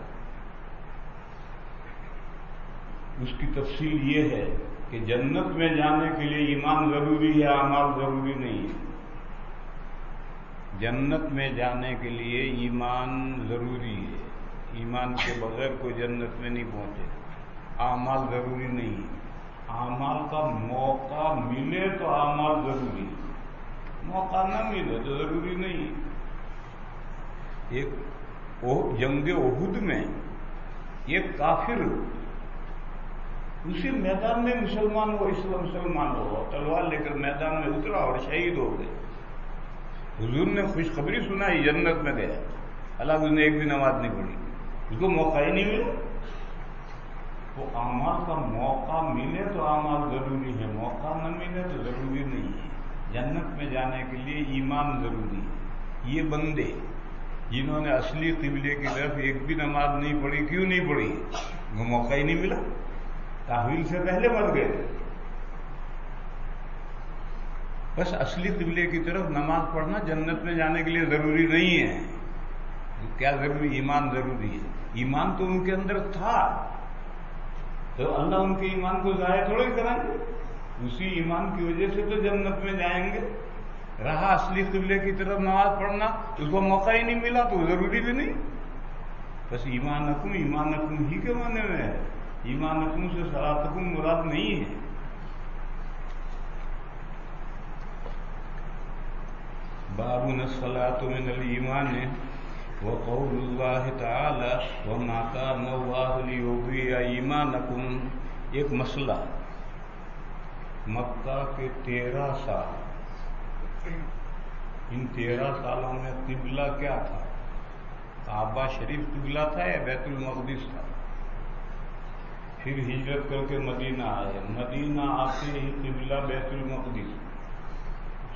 اس کی تفصیل یہ ہے کہ جنت میں جانے کے لیے ایمان ضروری ہے، اعمال ضروری نہیں ہے۔ جنت میں جانے کے لیے ایمان ضروری ہے، ایمان کے بغیر کوئی جنت میں نہیں پہنچے۔ اعمال ضروری نہیں ہے۔ اعمال کا موقع ملے تو اعمال ضروری ہے، موقع نہ ملے تو ضروری نہیں ہے۔ ایک جنگ احد میں ایک کافر اسی میدان میں مسلمان ہو تلوار لے کر میدان میں اترا اور شہید ہو گئے. حضور نے خوشخبری سنائی جنت میں گیا، حالانکہ اس نے ایک بھی نماز نہیں پڑھی، اس کو موقع ہی نہیں ملا. تو اعمال کا موقع ملے تو اعمال ضروری ہے، موقع نہ ملے تو ضروری نہیں ہے. جنت میں جانے کے لیے ایمان ضروری ہے. یہ بندے جنہوں نے اصلی قبلے کی طرف ایک بھی نماز نہیں پڑھی، کیوں نہیں پڑھی؟ وہ موقع ہی نہیں ملا، تحویل سے پہلے مر گئے. بس اصلی قبلے کی طرف نماز پڑھنا جنت میں جانے کے لیے ضروری نہیں ہے. کیا ضروری؟ ایمان ضروری ہے. ایمان تو ان کے اندر تھا، تو اللہ ان کے ایمان کو ضائع تھوڑے کریں گے. اسی ایمان کی وجہ سے تو جنت میں جائیں گے. رہا اصلی قبلے کی طرف نماز پڑھنا، اس کو موقع ہی نہیں ملا تو ضروری بھی نہیں. بس ایمانکم ہی کے معنی میں ہے. ایمانکم سے صلاتکم مراد نہیں ہے. باب الصلاۃ من الایمان وقول اللہ تعالی وما کان اللہ لیضیع ایمانکم. ایک مسئلہ، مکہ کے 13 سال، ان 13 سالوں میں قبلہ کیا تھا؟ کعبہ شریف قبلہ تھا یا بیت المقدس تھا؟ پھر ہجرت کر کے مدینہ آئے، مدینہ آتے ہی قبلہ بیت المقدس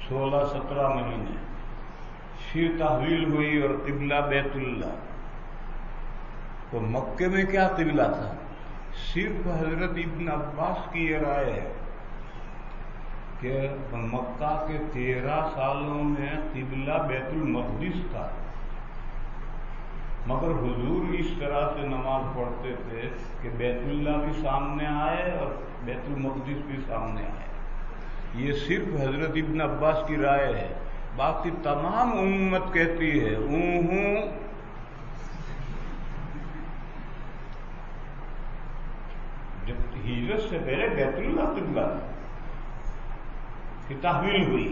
16-17 مہینے، پھر تحویل ہوئی اور قبلہ بیت اللہ. تو مکے میں کیا قبلہ تھا؟ صرف حضرت ابن عباس کی یہ رائے ہے کہ مکہ کے 13 سالوں میں قبلہ بیت المقدس تھا، مگر حضور اس طرح سے نماز پڑھتے تھے کہ بیت اللہ بھی سامنے آئے اور بیت المقدس بھی سامنے آئے. یہ صرف حضرت ابن عباس کی رائے ہے، باقی تمام امت کہتی ہے ہوں. جب ہجرت سے پہلے بیت اللہ قبلہ تھا، پھر تحویل ہوئی،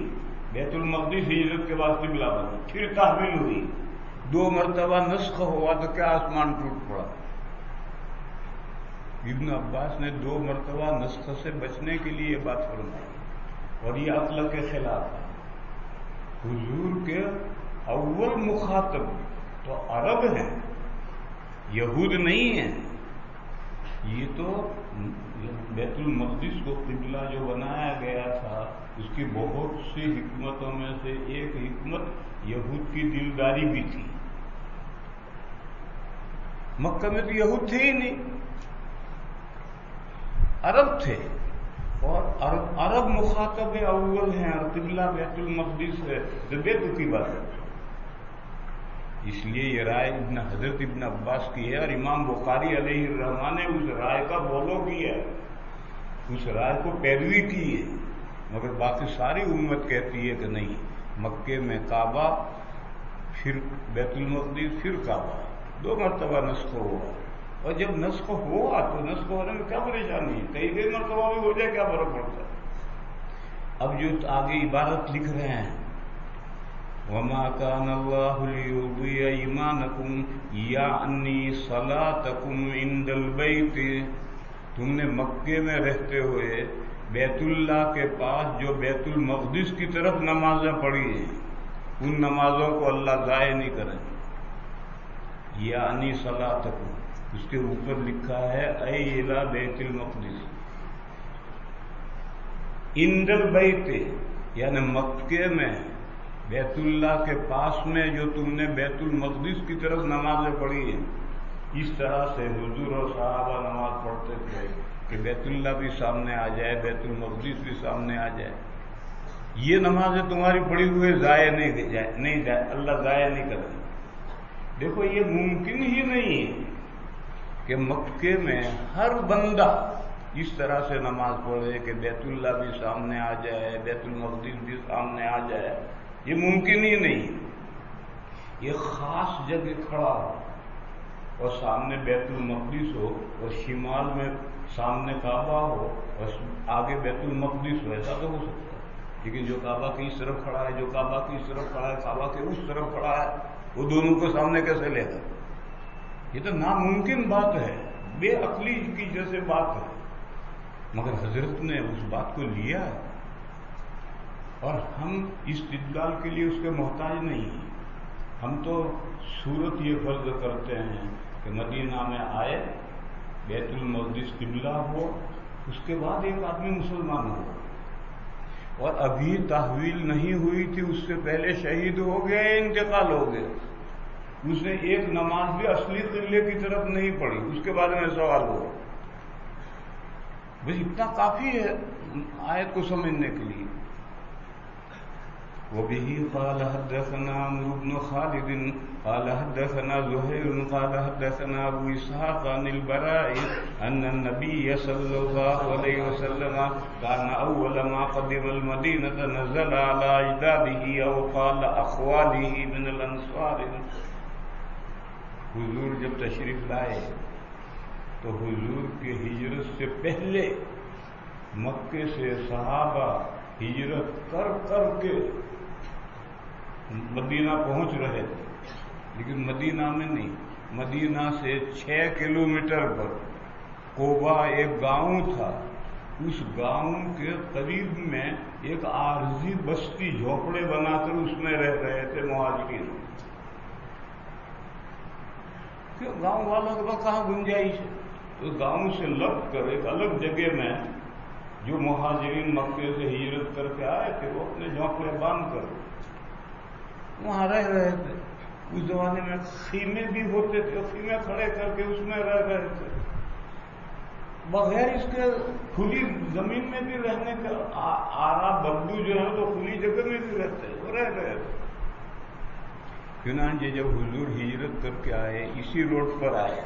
بیت المقدس ہجرت کے بعد قبلہ بنا، پھر تحویل ہوئی، 2 مرتبہ نسخ ہوا تو کیا آسمان ٹوٹ پڑا. ابن عباس نے 2 مرتبہ نسخ سے بچنے کے لیے یہ بات فرمائی، اور یہ عقل کے خلاف ہے. حضور کے اول مخاطب تو عرب ہیں، یہود نہیں ہیں. یہ تو بیت المقدس کو قبلہ جو بنایا گیا تھا، اس کی بہت سی حکمتوں میں سے ایک حکمت یہود کی دلداری بھی تھی. مکہ میں تو یہود تھے ہی نہیں، عرب تھے، اور عرب مخاطب اول ہیں اور قبلہ بیت المقدس ہے، تو بے دکھ کی بات ہے. اس لیے یہ رائے حضرت ابن عباس کی ہے، اور امام بخاری علیہ الرحمٰن نے اس رائے کا فالو کیا ہے، اس رائے کو پیروی کی ہے. مگر باقی ساری امت کہتی ہے کہ نہیں، مکے میں کعبہ، پھر بیت المقدس، پھر کعبہ، 2 مرتبہ نسخ ہوا. اور جب نسخ ہوا تو نسخ ہونے میں کیا پریشانی ہے؟ کئی مرتبہ بھی ہو جائے، کیا فرق پڑتا ہے؟ اب جو آگے عبارت لکھ رہے ہیں وَمَا كَانَ اللَّهُ لِيُضِيعَ إِيمَانَكُمْ یعنی صَلَاتَكُمْ عِنْدَ الْبَيْتِ. تم نے مکے میں رہتے ہوئے بیت اللہ کے پاس جو بیت المقدس کی طرف نمازیں پڑھی ہیں، ان نمازوں کو اللہ ضائع نہیں کرے. یعنی صلاتکم، اس کے اوپر لکھا ہے اے الی بیت المقدس. عند البیت یعنی مکے میں بیت اللہ کے پاس میں جو تم نے بیت المقدس کی طرف نمازیں پڑھی ہیں. اس طرح سے حضور اور صحابہ نماز پڑھتے تھے کہ بیت اللہ بھی سامنے آ جائے، بیت المقدس بھی سامنے آ جائے. یہ نمازیں تمہاری پڑھی ہوئے ضائع نہیں جائے، اللہ ضائع نہیں کرے. دیکھو یہ ممکن ہی نہیں ہے کہ مکے میں ہر بندہ اس طرح سے نماز پڑھے کہ بیت اللہ بھی سامنے آ جائے، بیت المقدس بھی سامنے آ جائے. یہ ممکن ہی نہیں. یہ خاص جگہ کھڑا ہو اور سامنے بیت المقدس ہو، اور شمال میں سامنے کعبہ ہو اور آگے بیت المقدس ہو، ایسا تو ہو سکتا ہے. لیکن جو کعبہ کی اس طرف کھڑا ہے، جو کعبہ کی اس طرف کھڑا ہے، کعبہ کے اس طرف کھڑا ہے، وہ دونوں کو سامنے کیسے لے گا؟ یہ تو ناممکن بات ہے، بے عقلی کی جیسے بات ہے، مگر حضرت نے اس بات کو لیا ہے، اور ہم استدلال کے لیے اس کے محتاج نہیں ہیں۔ ہم تو صورت یہ فرض کرتے ہیں کہ مدینہ میں آئے، بیت المقدس قبلہ ہو، اس کے بعد ایک آدمی مسلمان ہو، اور ابھی تحویل نہیں ہوئی تھی، اس سے پہلے شہید ہو گیا یا انتقال ہو گیا، اس نے ایک نماز بھی اصلی قبلے کی طرف نہیں پڑھی، اس کے بارے میں سوال ہوا۔ بس اتنا کافی ہے آیت کو سمجھنے کے لیے۔ وَبِهِ قَالَ حَدَّثَنَا عَمْرُو بْنُ خَالِدٍ قَالَ حَدَّثَنَا زُهَيْرٌ قَالَ حَدَّثَنَا أَبُو إِسْحَاقَ عَنِ الْبَرَاءِ أَنَّ النَّبِيَّ صَلَّى اللَّهُ عَلَيْهِ وَسَلَّمَ كَانَ أَوَّلَ مَا قَدِمَ الْمَدِينَةَ نَزَلَ عَلَى أَجْدَادِهِ أَوْ قَالَ أَخْوَالِهِ مِنَ الْأَنصَارِ۔ حضور جب تشریف لائے تو حضور کی ہجرت سے پہلے مکے سے صحابہ ہجرت کر کر کے مدینہ پہنچ رہے تھے، لیکن مدینہ میں نہیں، مدینہ سے 6 کلومیٹر پر قبا ایک گاؤں تھا، اس گاؤں کے قریب میں ایک عارضی بستی جھوپڑے بنا کر اس میں رہ رہے تھے مہاجرین۔ کیوں؟ گاؤں والوں کے پاس کہاں گنجائش ہے، تو گاؤں سے لگ کر ایک الگ جگہ میں جو مہاجرین مکے سے ہجرت کر کے آئے تھے وہ اپنے جھونپڑے باندھ کر وہاں رہ رہے تھے۔ اس زمانے میں خیمے بھی ہوتے تھے، خیمے کھڑے کر کے اس میں رہ رہے تھے، بغیر اس کے کھلی زمین میں بھی رہنے کا آرا بدو جو ہے تو کھلی جگہ میں بھی رہتے وہ رہ رہے تھے۔ چنانچہ جب حضور ہجرت کر کے آئے، اسی روڈ پر آئے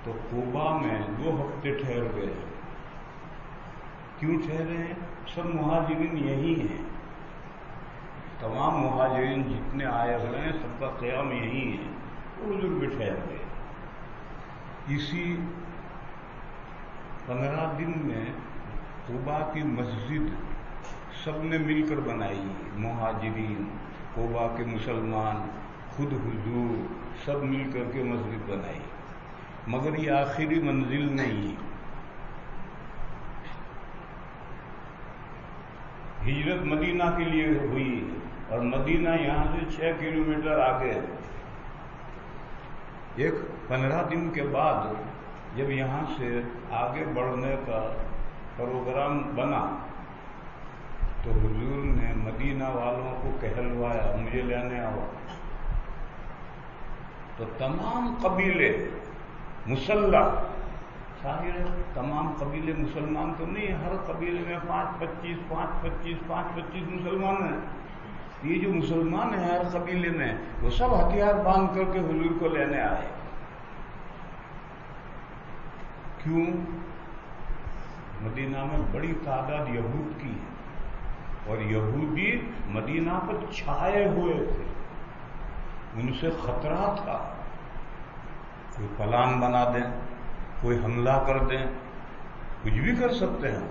تو قبا میں 2 ہفتے ٹھہر گئے۔ کیوں ٹھہرے ہیں؟ سب مہاجرین یہی ہیں، تمام مہاجرین جتنے آئے ہوئے ہیں سب کا قیام یہی ہے، حضور بھی ٹھہر گئے۔ اسی 15 دن میں قبا کی مسجد سب نے مل کر بنائی، مہاجرین، قبا کے مسلمان، خود حضور، سب مل کر کے مسجد بنائی، مگر یہ آخری منزل نہیں۔ ہجرت مدینہ کے لیے ہوئی، اور مدینہ یہاں سے 6 کلومیٹر آگے۔ ایک 15 دن کے بعد جب یہاں سے آگے بڑھنے کا پروگرام بنا تو حضور نے مدینہ والوں کو کہلوایا مجھے لینے آؤ۔ تو تمام قبیلے مسلح، ظاہر ہے تمام قبیلے مسلمان تو نہیں، ہر قبیلے میں 5-25 مسلمان ہیں۔ یہ جو مسلمان ہیں ہر قبیلے میں وہ سب ہتھیار باندھ کر کے حضور کو لینے آئے۔ کیوں؟ مدینہ میں بڑی تعداد یہود کی ہے، اور یہودی مدینہ پر چھائے ہوئے تھے، ان سے خطرہ تھا، کوئی پلان بنا دیں، کوئی حملہ کر دیں، کچھ بھی کر سکتے ہیں۔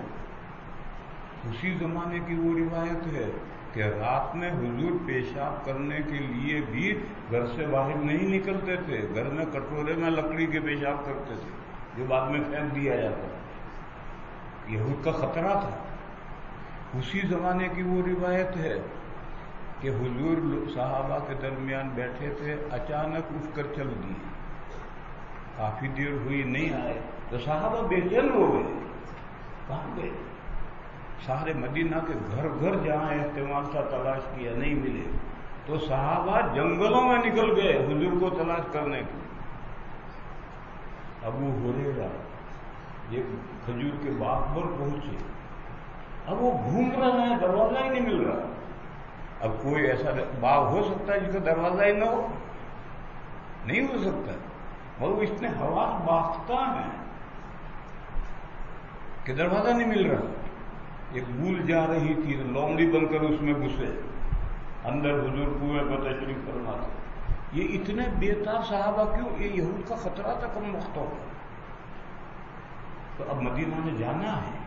اسی زمانے کی وہ روایت ہے کہ رات میں حضور پیشاب کرنے کے لیے بھی گھر سے باہر نہیں نکلتے تھے، گھر میں کٹورے میں لکڑی کے پیشاب کرتے تھے جو بعد میں پھینک دیا جاتا۔ یہود کا خطرہ تھا۔ اسی زمانے کی وہ روایت ہے کہ حضور صحابہ کے درمیان بیٹھے تھے، اچانک اٹھ کر چل دیے، کافی دیر ہوئی نہیں آئے تو صحابہ بے چین ہو گئے، کہاں گئے؟ سارے مدینہ کے گھر گھر جہاں احتمال تھا تلاش کیا، نہیں ملے، تو صحابہ جنگلوں میں نکل گئے حضور کو تلاش کرنے کے۔ ابو ہریرہ ایک کھجور کے باغ پر پہنچے، اب وہ گھوم رہے ہیں، دروازہ ہی نہیں مل رہا۔ اب کوئی ایسا باغ ہو سکتا ہے جس کا دروازہ ہی نہ ہو؟ نہیں ہو سکتا، اور وہ اتنے حواس باختہ ہیں کہ دروازہ نہیں مل رہا۔ ایک بھول جا رہی تھی، لومڑی بن کر اس میں گھسے، اندر حضور کنویں پر تشریف فرما تھے۔ یہ اتنے بےتاب صحابہ کیوں؟ یہ یہود کا خطرہ تھا کم وقت ہو۔ تو اب مدینہ میں جانا ہے،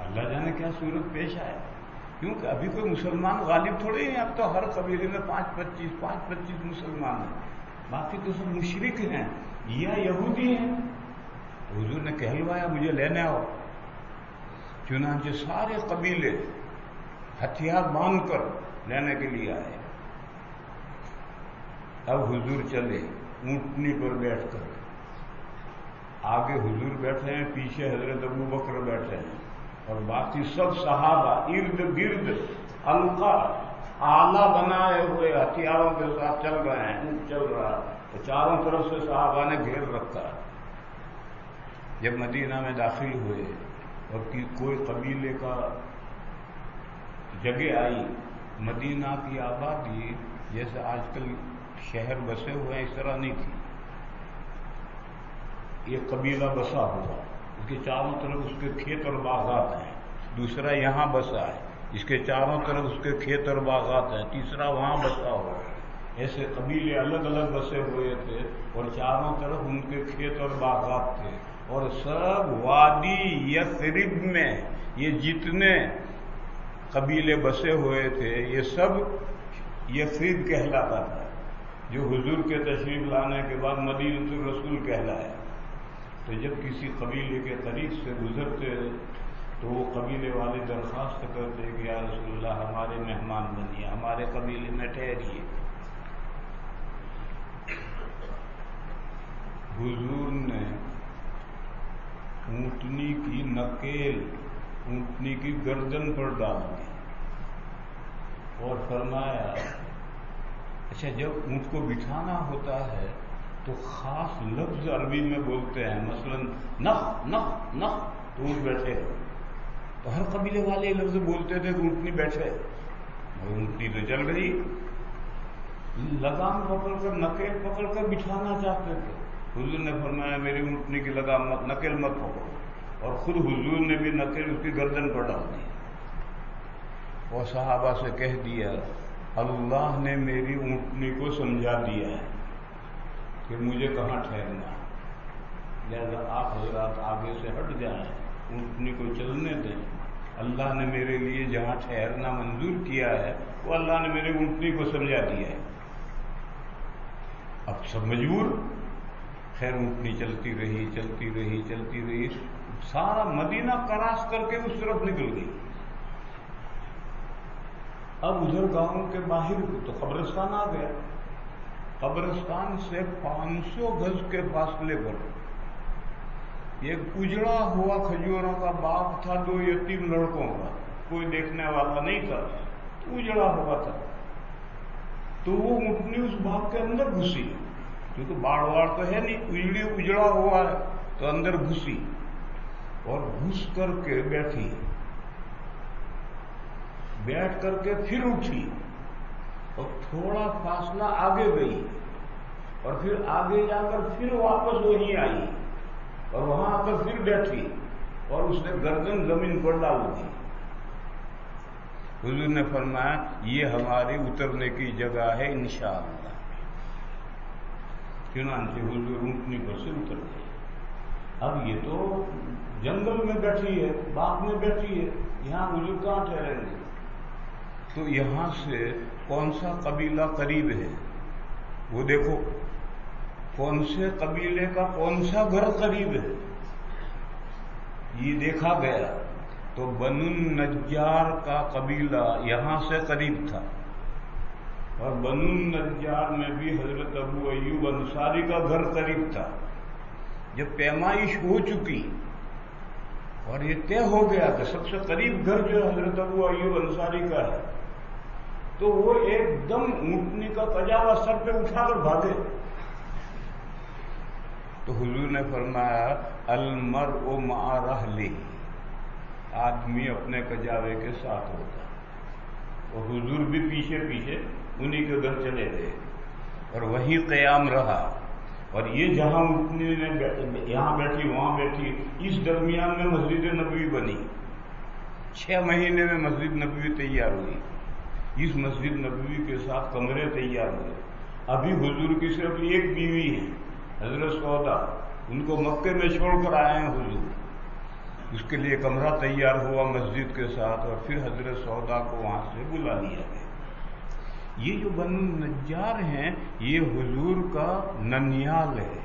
اللہ جانے کیا صورت پیش آئے، کیونکہ ابھی کوئی مسلمان غالب تھوڑے ہیں، اب تو ہر قبیلے میں 5-25 مسلمان ہیں، باقی تو سب مشرک ہیں یا یہودی ہیں. حضور نے کہلوایا مجھے لینے آؤ. چنانچہ سارے قبیلے ہتھیار باندھ کر لینے کے لیے آئے. اب حضور چلے اونٹنی پر بیٹھ کر. آگے حضور بیٹھے ہیں, پیچھے حضرت ابو بکر بیٹھے ہیں, اور باقی سب صحابہ ارد گرد حلقہ آلہ بنائے ہوئے ہتھیاروں کے ساتھ چل رہے ہیں. اونٹ چل رہا ہے تو چاروں طرف سے صحابہ نے گھیر رکھا. جب مدینہ میں داخل ہوئے اور کوئی قبیلے کا جگہ آئی, مدینہ کی آبادی جیسے آج کل شہر بسے ہوئے ہیں اس طرح نہیں تھی. ایک قبیلہ بسا ہوا, اس کے چاروں طرف اس کے کھیت اور باغات ہیں. دوسرا یہاں بسا ہے, اس کے چاروں طرف اس کے کھیت اور باغات ہیں. تیسرا وہاں بسا ہوا ہے. ایسے قبیلے الگ الگ بسے ہوئے تھے اور چاروں طرف ان کے کھیت اور باغات تھے. اور سب وادی یثرب میں یہ جتنے قبیلے بسے ہوئے تھے یہ سب یثرب کہلاتا تھا, جو حضور کے تشریف لانے کے بعد مدینہ الرسول کہلایا. تو جب کسی قبیلے کے قریب سے گزرتے تو وہ قبیلے والے درخواست کرتے کہ یا رسول اللہ ہمارے مہمان بنیے, ہمارے قبیلے میں ٹھہریے. حضور نے اونٹنی کی نکیل اونٹنی کی گردن پر ڈال دی اور فرمایا اچھا جب اونٹ کو بٹھانا ہوتا ہے تو خاص لفظ عربی میں بولتے ہیں, مثلا نخ نخ نخ تو اونٹ بیٹھے. تو ہر قبیلے والے لفظ بولتے تھے کہ اونٹنی بیٹھے, اور اونٹنی تو چل رہی. لگام پکڑ کر نکیل پکڑ کر بٹھانا چاہتے تھے. حضور نے فرمایا میری اونٹنی کی لگام مت, نکیل مت پکڑو. اور خود حضور نے بھی نکیل اس کی گردن پر ڈال دی اور صحابہ سے کہہ دیا اللہ نے میری اونٹنی کو سمجھا دیا ہے کہ مجھے کہاں ٹھہرنا, لہذا آپ حضرات آگے سے ہٹ جائیں, اونٹنی کو چلنے دیں. اللہ نے میرے لیے جہاں ٹھہرنا منظور کیا ہے وہ اللہ نے میری اونٹنی کو سمجھا دیا ہے. اب سب مجبور. خیر اونٹنی چلتی رہی چلتی رہی چلتی رہی, سارا مدینہ کراس کر کے اس طرف نکل گئی. اب ادھر گاؤں کے باہر تو قبرستان آ گیا. قبرستان سے 500 گز کے فاصلے پر ایک اجڑا ہوا کھجوروں کا باغ تھا, 2 یتیم لڑکوں کا, کوئی دیکھنے والا نہیں تھا, اجڑا ہوا تھا. تو وہ اونٹنی اس باغ کے اندر گھسی, کیونکہ باڑ واڑ تو ہے نہیں, اجڑا ہوا ہے, تو اندر گھسی اور گھس کر کے بیٹھی. بیٹھ کر کے پھر اٹھی اور تھوڑا فاصلہ آگے گئی اور پھر آگے جا کر پھر واپس وہیں آئی اور وہاں آ کر پھر بیٹھی اور اس نے گردن زمین پر ڈال دی. حضور نے فرمایا یہ ہماری اترنے کی جگہ ہے انشاءاللہ. چنانچہ حضور اونٹنی پر سے اتر گئے. اب یہ تو جنگل میں بیٹھی ہے, باغ میں بیٹھی ہے, یہاں حضور کہاں ٹھہریں گے؟ تو یہاں سے کون سا قبیلہ قریب ہے وہ دیکھو, کون سے قبیلے کا کون سا گھر قریب ہے یہ دیکھا گیا. تو بنو النجار کا قبیلہ یہاں سے قریب تھا, اور بنو النجار میں بھی حضرت ابو ایوب انصاری کا گھر قریب تھا. جب پیمائش ہو چکی اور یہ طے ہو گیا کہ سب سے قریب گھر جو حضرت ابو ایوب انصاری کا ہے, تو وہ ایک دم اونٹنی کا پجامہ سر پہ اٹھا کر بھاگے. تو حضور نے فرمایا المرء مع رحلہ, آدمی اپنے کجاوے کے ساتھ ہوتا. اور حضور بھی پیچھے پیچھے انہی کے گھر چلے گئے اور وہیں قیام رہا. اور یہ جہاں اونٹنی نے یہاں بیٹھی وہاں بیٹھی, اس درمیان میں مسجد نبوی بنی. 6 مہینے میں مسجد نبوی تیار ہوئی. اس مسجد نبوی کے ساتھ کمرے تیار ہوئے. ابھی حضور کی صرف ایک بیوی ہے حضرت سودا, ان کو مکے میں چھوڑ کر آئے ہیں حضور. اس کے لیے کمرہ تیار ہوا مسجد کے ساتھ, اور پھر حضرت سودا کو وہاں سے بلا لیا گیا. یہ جو بنو نجار ہیں یہ حضور کا ننیال ہے.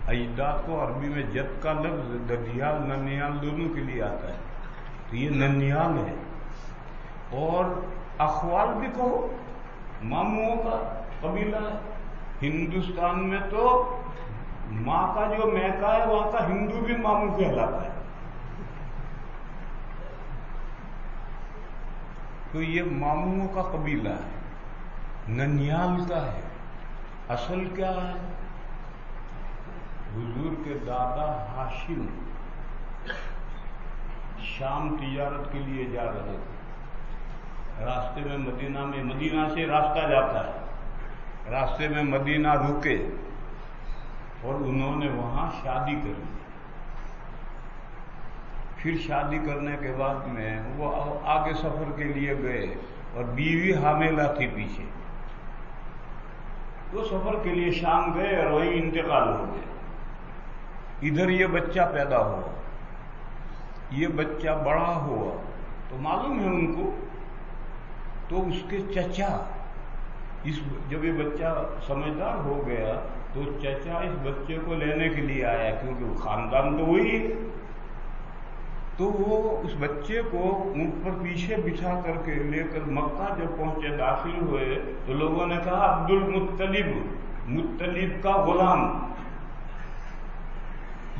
اجداد کو عربی میں جد کا لفظ ددیال ننیال دونوں کے لیے آتا ہے، تو یہ ننیال ہے. اور اخوال بھی کہو، ماموں کا قبیلہ ہے. ہندوستان میں تو ماں کا جو میکا ہے وہاں کا ہندو بھی ماموں کہلاتا ہے. تو یہ ماموں کا قبیلہ ہے، ننیال کا ہے. اصل کیا ہے؟ حضور کے دادا ہاشم شام تجارت کے لیے جا رہے تھے. راستے میں مدینہ سے راستہ جاتا ہے، راستے میں مدینہ رکے اور انہوں نے وہاں شادی کر لی. پھر شادی کرنے کے بعد میں وہ آگے سفر کے لیے گئے اور بیوی حاملہ تھی پیچھے. وہ سفر کے لیے شام گئے اور وہیں انتقال ہو گئے. ادھر یہ بچہ پیدا ہوا، یہ بچہ بڑا ہوا تو معلوم ہے ان کو، تو اس کے چچا جب یہ بچہ سمجھدار ہو گیا تو چچا اس بچے کو لینے کے لیے آیا، کیونکہ خاندان تو وہی ہے. تو وہ اس بچے کو اونٹ پر پیچھے بٹھا کر کے لے کر مکہ جب پہنچے، داخل ہوئے تو لوگوں نے کہا عبد المطلب، مطلب کا غلام.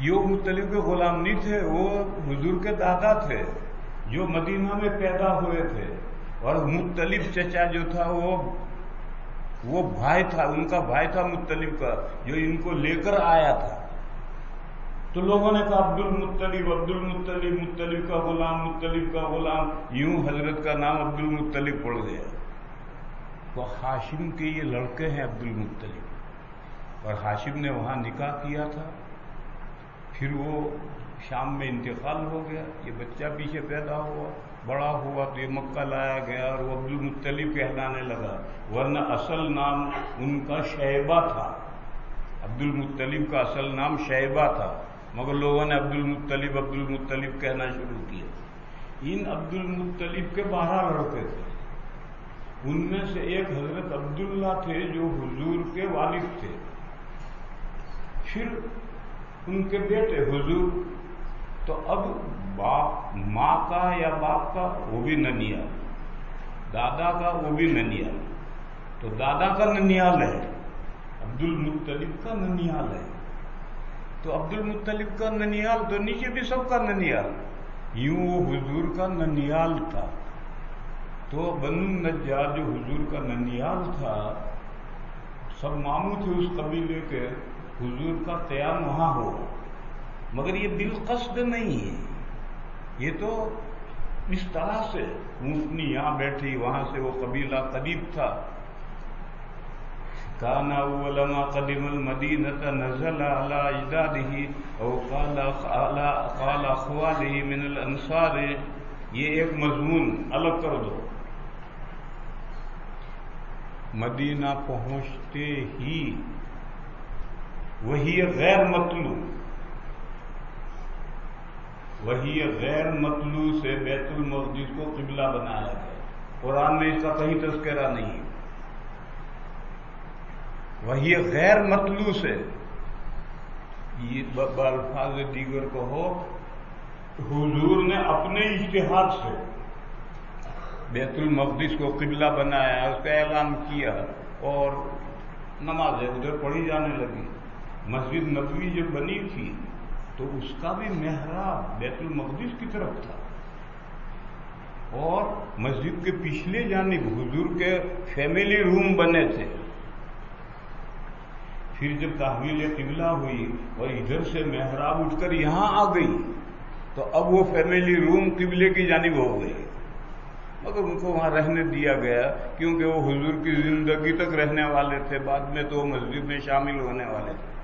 یہ مطلب کے غلام نہیں تھے، وہ حضور کے دادا تھے جو مدینہ میں پیدا ہوئے تھے. اور مطلب چچا جو تھا وہ بھائی تھا، ان کا بھائی تھا مطلب کا، جو ان کو لے کر آیا تھا. تو لوگوں نے کہا عبد المطلب، عبد المطلب، مطلب کا غلام، مطلب کا غلام. یوں حضرت کا نام عبد المطلب پڑ گیا. تو ہاشم کے یہ لڑکے ہیں عبد المطلب، اور ہاشم نے وہاں نکاح کیا تھا. پھر وہ شام میں انتقال ہو گیا. یہ بچہ پیچھے پیدا ہوا، بڑا ہوا تو یہ مکہ لایا گیا اور وہ عبد المطلب کہلانے لگا، ورنہ اصل نام ان کا شیبہ تھا. عبد المطلب کا اصل نام شیبہ تھا، مگر لوگوں نے عبد المطلب عبد المطلب کہنا شروع کیا. ان عبد المطلب کے 12 لڑکے تھے. ان میں سے ایک حضرت عبداللہ تھے جو حضور کے والد تھے. پھر ان کے بیٹے حضور. تو اب ماں کا یا باپ کا وہ بھی ننیال، دادا کا وہ بھی ننیال. تو دادا کا ننیال ہے، عبد المطلب کا ننیال ہے. تو عبد المطلب کا ننیال تو نیچے بھی سب کا ننیال. یوں وہ حضور کا ننیال تھا. تو بنو نجار جو حضور کا ننیال تھا، سب ماموں تھے اس قبیلے کے. حضور کا قیام وہاں ہو، مگر یہ بالقصد نہیں ہے. یہ تو اس طرح سے اونٹنی یہاں بیٹھی، وہاں سے وہ قبیلہ قریب تھا. کان اول ما قدم المدینہ نزل علی اجدادہ او قال اخوالہ من الانصار. یہ ایک مضمون الگ کر دو. مدینہ پہنچتے ہی وہی غیر مطلوع سے بیت المقدس کو قبلہ بنایا گیا. قرآن میں اس کا کہیں تذکرہ نہیں. وہی غیر مطلوع سے، یہ بالفاظ دیگر کہو، حضور نے اپنے اجتہاد سے بیت المقدس کو قبلہ بنایا، اس کا اعلان کیا اور نمازیں ادھر پڑھی جانے لگی. مسجد نبوی جب بنی تھی تو اس کا بھی محراب بیت المقدس کی طرف تھا، اور مسجد کے پچھلے جانب حضور کے فیملی روم بنے تھے. پھر جب تحویل قبلہ ہوئی اور ادھر سے محراب اٹھ کر یہاں آ گئی تو اب وہ فیملی روم قبلے کی جانب ہو گئی. مگر ان کو وہاں رہنے دیا گیا کیونکہ وہ حضور کی زندگی تک رہنے والے تھے. بعد میں تو وہ مسجد میں شامل ہونے والے تھے.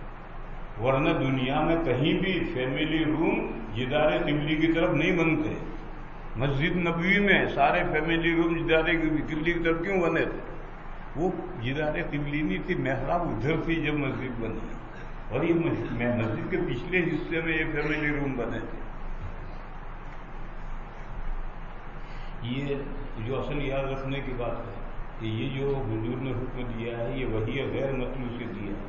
ورنہ دنیا میں کہیں بھی فیملی روم جدار قبلی کی طرف نہیں بنتے. مسجد نبوی میں سارے فیملی روم جدار قبلی کی طرف کیوں بنے تھے؟ وہ جدار قبلی نہیں تھی، محراب ادھر تھی جب مسجد بنی، اور یہ مسجد کے پچھلے حصے میں یہ فیملی روم بنے تھے. یہ جو اصل یاد رکھنے کی بات ہے کہ یہ جو حضور نے حکم دیا ہے یہ وحی غیر مطلوع سے دیا ہے،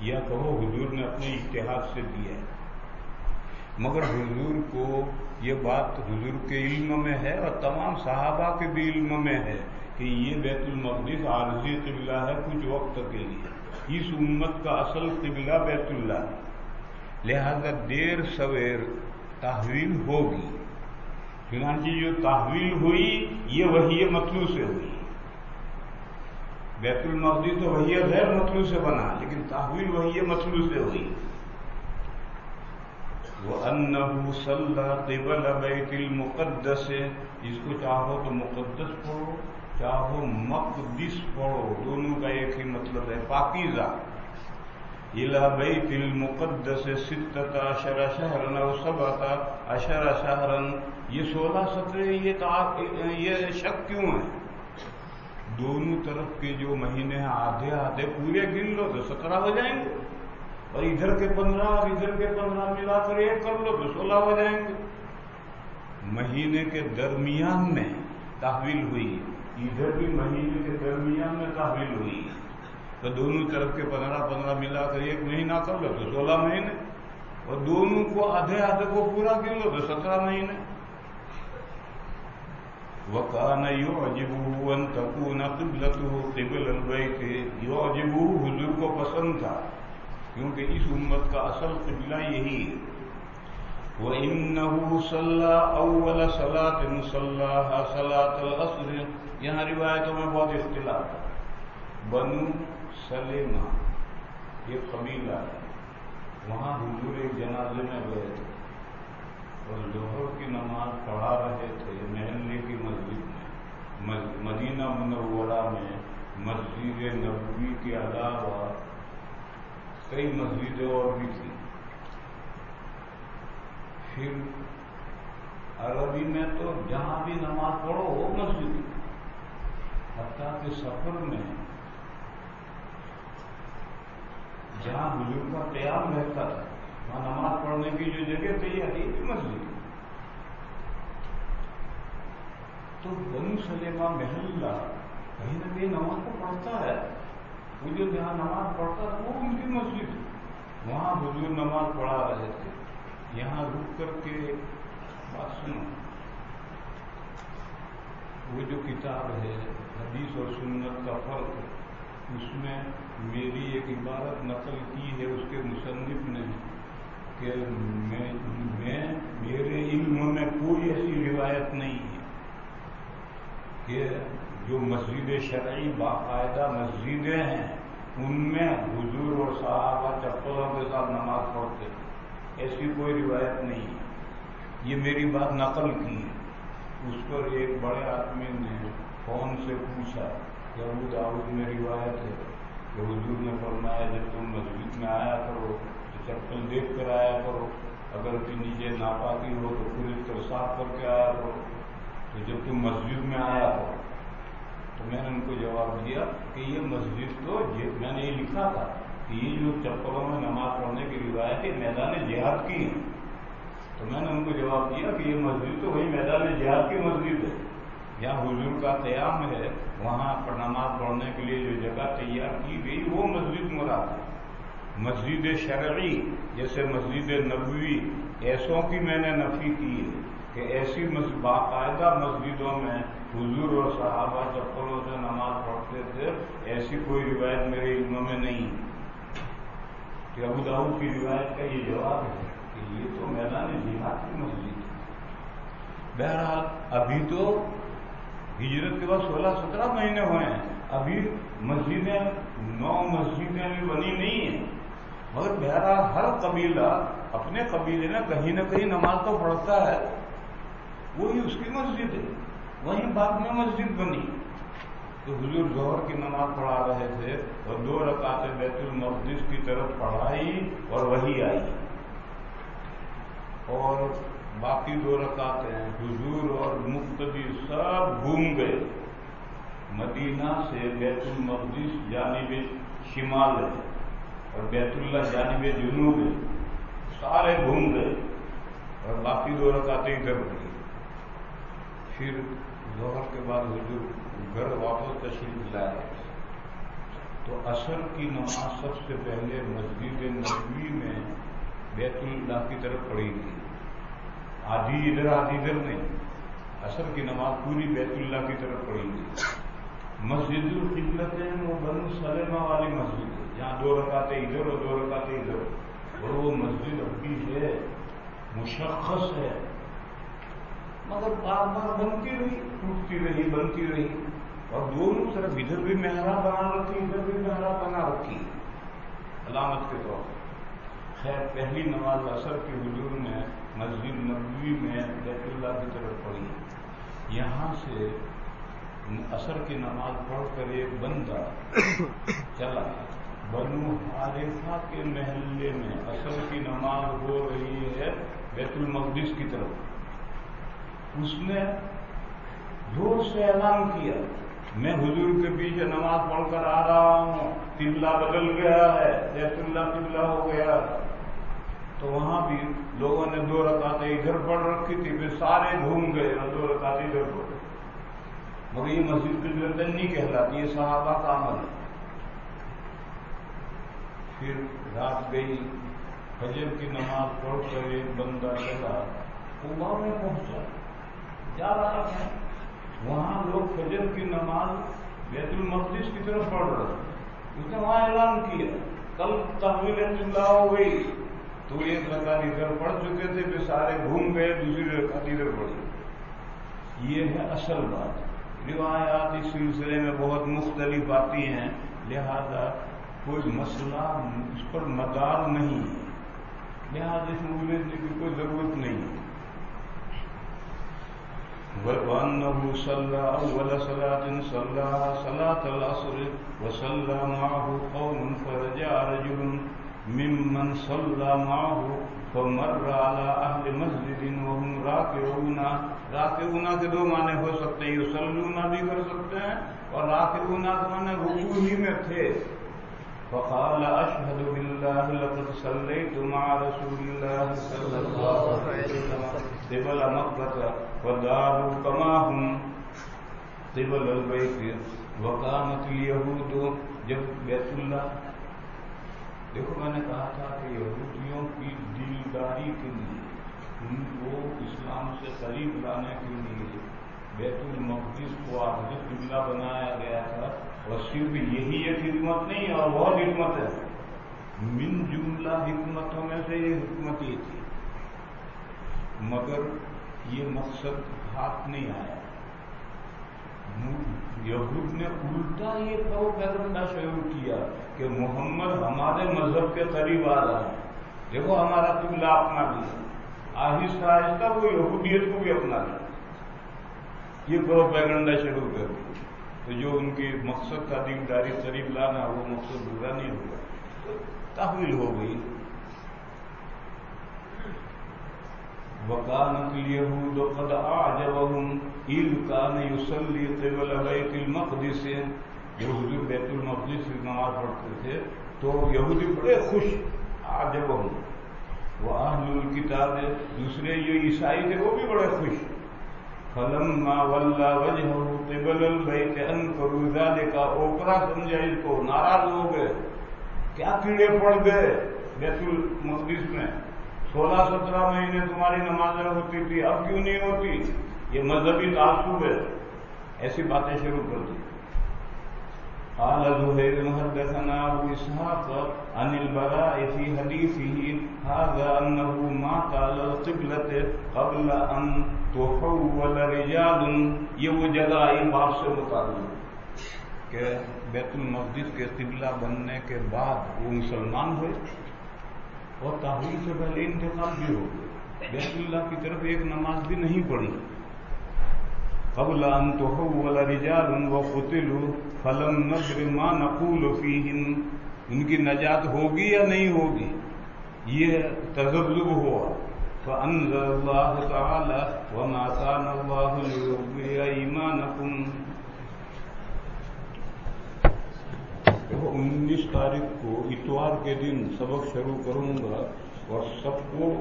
یا کہو حضور نے اپنے اجتہاد سے دیا ہے، مگر حضور کو یہ بات حضور کے علم میں ہے اور تمام صحابہ کے بھی علم میں ہے کہ یہ بیت المقدس عارضی قبلہ ہے کچھ وقت کے لیے، اس امت کا اصل قبلہ بیت اللہ ہے، لہذا دیر سویر تحویل ہوگی، چنانچہ جو تحویل ہوئی یہ وحی مطلوع سے ہوئی۔ بیت المقدس تو وحی غیر مطلوع سے بنا، لیکن تحویل وحی مطلوع سے ہوئی۔ وَأَنَّهُ صَلَّى قِبَلَ بَيْتِ الْمُقَدَّسِ، اس کو چاہو تو مقدس پڑھو چاہو مقدس پڑھو، دونوں کا ایک ہی مطلب ہے، پاکیزہ۔ إِلَى بَيْتِ الْمُقَدَّسِ 16 شهرا أو 17 شهرا، یہ 16-17 یہ شک کیوں ہے؟ دونوں طرف کے جو مہینے ہیں آدھے آدھے پورے گن لو تو 17 ہو جائیں گے، اور ادھر کے 15 اور ادھر کے 15 ملا کر ایک کر لو تو 16 ہو جائیں گے۔ مہینے کے درمیان میں تحویل ہوئی، ادھر بھی مہینے کے درمیان میں تحویل ہوئی، تو دونوں طرف کے 15 ملا کر ایک مہینہ کر لو تو 16 مہینے، اور دونوں کو آدھے آدھے کو پورا کر لو تو 17 مہینے۔ وَكَانَ يُعْجِبُهُ أَن تَكُونَ قِبْلَتُهُ قِبْلَ الْبَيْتِ، يُعْجِبُهُ حضور کو پسند تھا کیونکہ اس امت کا اصل قبلہ یہی ہے۔ وَإِنَّهُ صَلَّى أَوَّلَ صَلَاةٍ صَلَّاهَا صَلَاةَ الْعَصْرِ، یہاں روایتوں میں بہت اختلاف ہے۔ بنو سلیمہ یہ قبیلہ ہے، وہاں حضور ایک جنازے میں گئے تھے اور ظہر کی نماز پڑھا رہے تھے محلے کی مسجد میں، مدینہ منورہ میں مسجد نبوی کے علاوہ کئی مسجدیں اور بھی تھیں۔ پھر عربی میں تو جہاں بھی نماز پڑھو وہ مسجد، حتیٰ کہ سفر میں جہاں حضور کا قیام رہتا تھا وہاں نماز پڑھنے کی جو جگہ تیار ہے یہ مسجد۔ تو بنو سلیمہ محلہ کہیں نہ کہیں نماز کو پڑھتا ہے، وہ جو جہاں نماز پڑھتا تھا وہ ان کی مسجد، وہاں حضور نماز پڑھا رہے تھے۔ یہاں رک کر کے بات سنو، وہ جو کتاب ہے حدیث اور سنت کا فرق، اس میں میری ایک عبارت نقل کی ہے اس کے مصنف نے کہ میرے علم میں کوئی ایسی روایت نہیں ہے کہ جو مسجد شرعی باقاعدہ مسجدیں ہیں ان میں حضور اور صحابہ چپلوں کے ساتھ نماز پڑھتے تھے، ایسی کوئی روایت نہیں ہے۔ یہ میری بات نقل کی ہے۔ اس پر ایک بڑے آدمی نے فون سے پوچھا کہ ابو داؤد میں روایت ہے کہ حضور نے فرمایا جب تم مسجد میں آیا کرو تو چپل دیکھ کر آیا کرو، اگر کہ نیچے ناپاکی ہو تو خرید کر صاف کر کے آیا کرو، تو جب تم مسجد میں آیا کرو۔ تو میں نے ان کو جواب دیا کہ یہ مسجد تو میں نے یہ لکھا تھا کہ یہ جو چپلوں میں نماز پڑھنے کی روایت ہے میدان جہاد کی ہے، تو میں نے ان کو جواب دیا کہ یہ مسجد تو وہی میدان جہاد کی مسجد ہے، جہاں حضور کا قیام ہے وہاں پر نماز پڑھنے کے لیے جو جگہ تیار کی گئی وہ مسجد مراد ہے۔ مسجد شرعی جیسے مسجد نبوی ایسوں کی میں نے نفی کی ہے کہ ایسی باقاعدہ مسجدوں میں حضور اور صحابہ چپلوں سے نماز پڑھتے تھے، ایسی کوئی روایت میرے علم میں نہیں کہ ابو داؤد کی روایت کا یہ جواب ہے کہ یہ تو میدان جہاد کی مسجد ہے۔ بہرحال ابھی تو ہجرت کے بعد 16-17 مہینے ہوئے ہیں، ابھی مسجدیں 9 مسجدیں بھی بنی نہیں ہیں، مگر بہرحال ہر قبیلہ اپنے قبیلے میں کہیں نہ کہیں نماز تو پڑھتا ہے، وہی اس کی مسجد ہے، وہیں بعد میں مسجد بنی۔ تو حضور ظہر کی نماز پڑھا رہے تھے اور 2 رکعتیں بیت المقدس کی طرف پڑھائی اور وہی آئی، اور باقی 2 رکعتیں حضور اور مقتدی سب گھوم گئے، مدینہ سے بیت المقدس جانب شمال ہے اور بیت اللہ جانب جنوب ہے، سارے گھوم گئے اور باقی 2 رکعتیں ادھر پڑھی۔ پھر ظہر کے بعد حضور گھر واپس تشریف لائے تو عصر کی نماز سب سے پہلے مسجد نبوی میں بیت اللہ کی طرف پڑھی گئی، آدھی ادھر آدھی ادھر نہیں، عصر کی نماز پوری بیت اللہ کی طرف پڑھی گئی۔ مسجد القبلتین وہ بنو سلمہ والی مسجد ہے جہاں 2 رکعتیں ادھر اور 2 رکعتیں ادھر، اور وہ مسجد ابھی ہے، مشخص ہے، مگر بار بار بنتی رہی، ٹوٹتی رہی، بنتی رہی، اور دونوں طرف ادھر بھی محراب بنا رکھی، ادھر بھی محراب بنا رکھی علامت کے طور پر۔ خیر پہلی نماز عصر کی حضور نے مسجد نبوی میں بیت اللہ کی طرف پڑھی۔ یہاں سے عصر کی نماز پڑھ کر ایک بندہ چلا بنو حارثہ کے محلے میں، عصر کی نماز ہو رہی ہے بیت المقدس کی طرف، اس نے زور سے اعلان کیا میں حضور کے پیچھے نماز پڑھ کر آ رہا ہوں، قبلہ بدل گیا ہے، بیت اللہ قبلہ ہو گیا۔ تو وہاں بھی لوگوں نے 2 رکعتیں ادھر پڑھ رکھی تھی، پھر سارے گھوم گئے اور 2 رکعتیں ادھر پڑھ، مگر یہ مسجد قبلتین نہیں کہلاتی، یہ صحابہ کا عمل ہے۔ پھر رات گئی، فجر کی نماز پڑھ کر ایک بندہ چلا قباء میں پہنچا، جا رہا تھا، وہاں لوگ فجر کی نماز بیت المقدس کی طرف پڑھ رہے، اس نے وہاں اعلان کیا کل تحویل قبلہ ہو گئی، تو 1 رکعت ادھر پڑھ چکے تھے، پھر سارے گھوم گئے، دوسری رکعت ادھر پڑھی۔ یہ ہے اصل بات۔ روایات اس سلسلے میں بہت مختلف آتی ہیں، لہذا کوئی مسئلہ اس پر مدار نہیں ہے، لہذا اس میں الجھنے کی کوئی ضرورت نہیں ہے۔ وَأَنَّهُ صَلَّى أَوَّلَ صَلَاةٍ صَلَّاهَا صَلَاةَ الْعَصْرِ وَصَلَّى مَعَهُ قَوْمٌ فَرَجَعَ رَجُلٌ مِّمَّنْ صَلَّى مَعَهُ فَمَرَّ عَلَى أَهْلِ مَسْجِدٍ وَهُمْ راكعون۔ راکعون کے 2 معنی ہو سکتے ہیں، یصلون بھی کر سکتے ہیں، اور راکعون کا معنی رکوع ہی میں تھے۔ فقال اشهد بالله لقد صليت مع رسول الله صلى الله عليه وسلم قبل مكة وداروا كما هم قبل البيت وقامت اليهود۔ جب بیت اللہ، دیکھو میں نے کہا تھا کہ یہودیوں کی دلداری کے لیے، ان کو اسلام سے قریب لانے کے لیے بیت المقدس کو آخری قبلہ بنایا گیا تھا، اور صرف یہی ایک حکمت نہیں اور بہت حکمت ہے، من جملہ حکمتوں میں سے یہ حکمت یہ تھی، مگر یہ مقصد ہاتھ نہیں آیا۔ یہود نے الٹا یہ پروپیگنڈا شروع کیا کہ محمد ہمارے مذہب کے قریب آ رہا ہے، دیکھو ہمارا قبلہ اپنا لیا، آہستہ آہستہ وہ یہودیت کو بھی اپنا لیا، یہ پروپیگنڈا شروع کر دی۔ تو جو ان کی مقصد تھا دینداری قریب لانا، وہ مقصد پورا نہیں ہوا، تو تحویل ہو گئی۔ وَكَانَتِ الْيَهُودُ قَدْ أَعْجَبَهُمْ إِذْ كَانَ يُصَلِّي قِبَلَ بَيْتِ الْمَقْدِسِ۔ جو حضور بیت المقدس کی نماز پڑھتے تھے تو یہودی بڑے خوش، أَعْجَبَهُمْ وَأَهْلُ الْكِتَابِ، دوسرے جو عیسائی تھے وہ بھی بڑے خوش۔ فَلَمَّا وَلَّى وَجْهَهُ قِبَلَ الْبَيْتِ أَنكَرُوا ذَلِكَ، اوپرا سمجھا اس کو، ناراض ہو گئے، کیا کیڑے پڑ گئے بیت المقدس میں، 16-17 مہینے تمہاری نمازیں ہوتی تھی، اب کیوں نہیں ہوتی، یہ مذہبی تعصب ہے، ایسی باتیں شروع کر دی۔ قال زهير حدثنا ابو اسحاق عن البراء في حديثه هذا انه مات على القبلة قبل ان تحول رجال، یہ وہ جگہ آئی باب سے متعلق کہ بیت المقدس کے قبلہ بننے کے بعد وہ مسلمان ہوئے اور تحویل سے پہلے انتقال بھی ہو گئے، بیت اللہ کی طرف ایک نماز بھی نہیں پڑھی۔ قبل ان تحول رجال وقتلوا فلم ندر ما نقول فيهم، ان کی نجات ہوگی یا نہیں ہوگی، یہ تذبذب ہوا۔ فانزل الله تعالى وما كان الله ليضيع ايمانكم۔ 19 تاریخ کو اتوار کے دن سبق شروع کروں گا، اور سب کو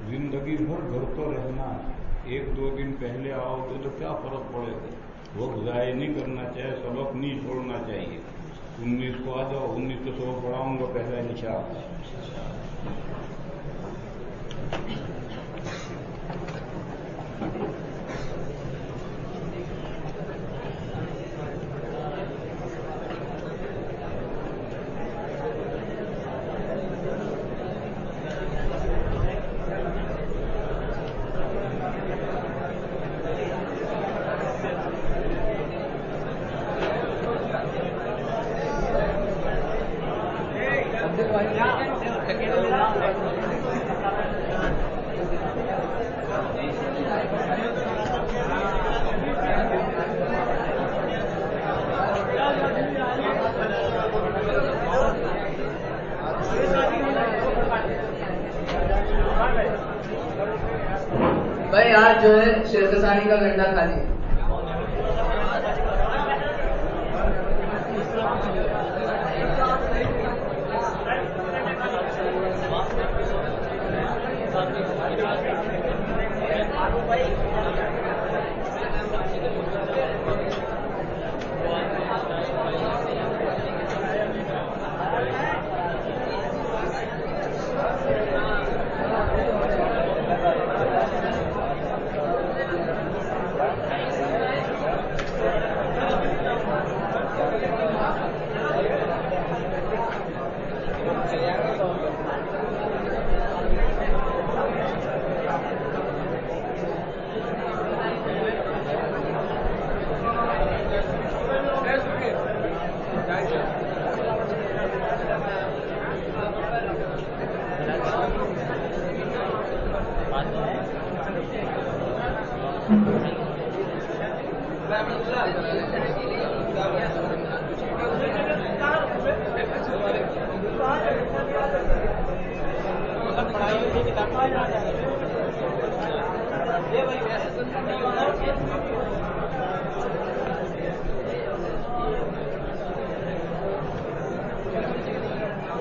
زندگی بھر گھر تو رہنا ہے، ایک دو دن پہلے آؤ تو کیا فرق پڑے گا. وقت ضائع نہیں کرنا چاہیے، سبق نہیں چھوڑنا چاہیے. 19 کو آ جاؤ، 19 کو سبق پڑھاؤں گا پہلا انشاءاللہ. بھائی آج جو ہے شیخ ثانی کا گھنٹہ خالی ہے.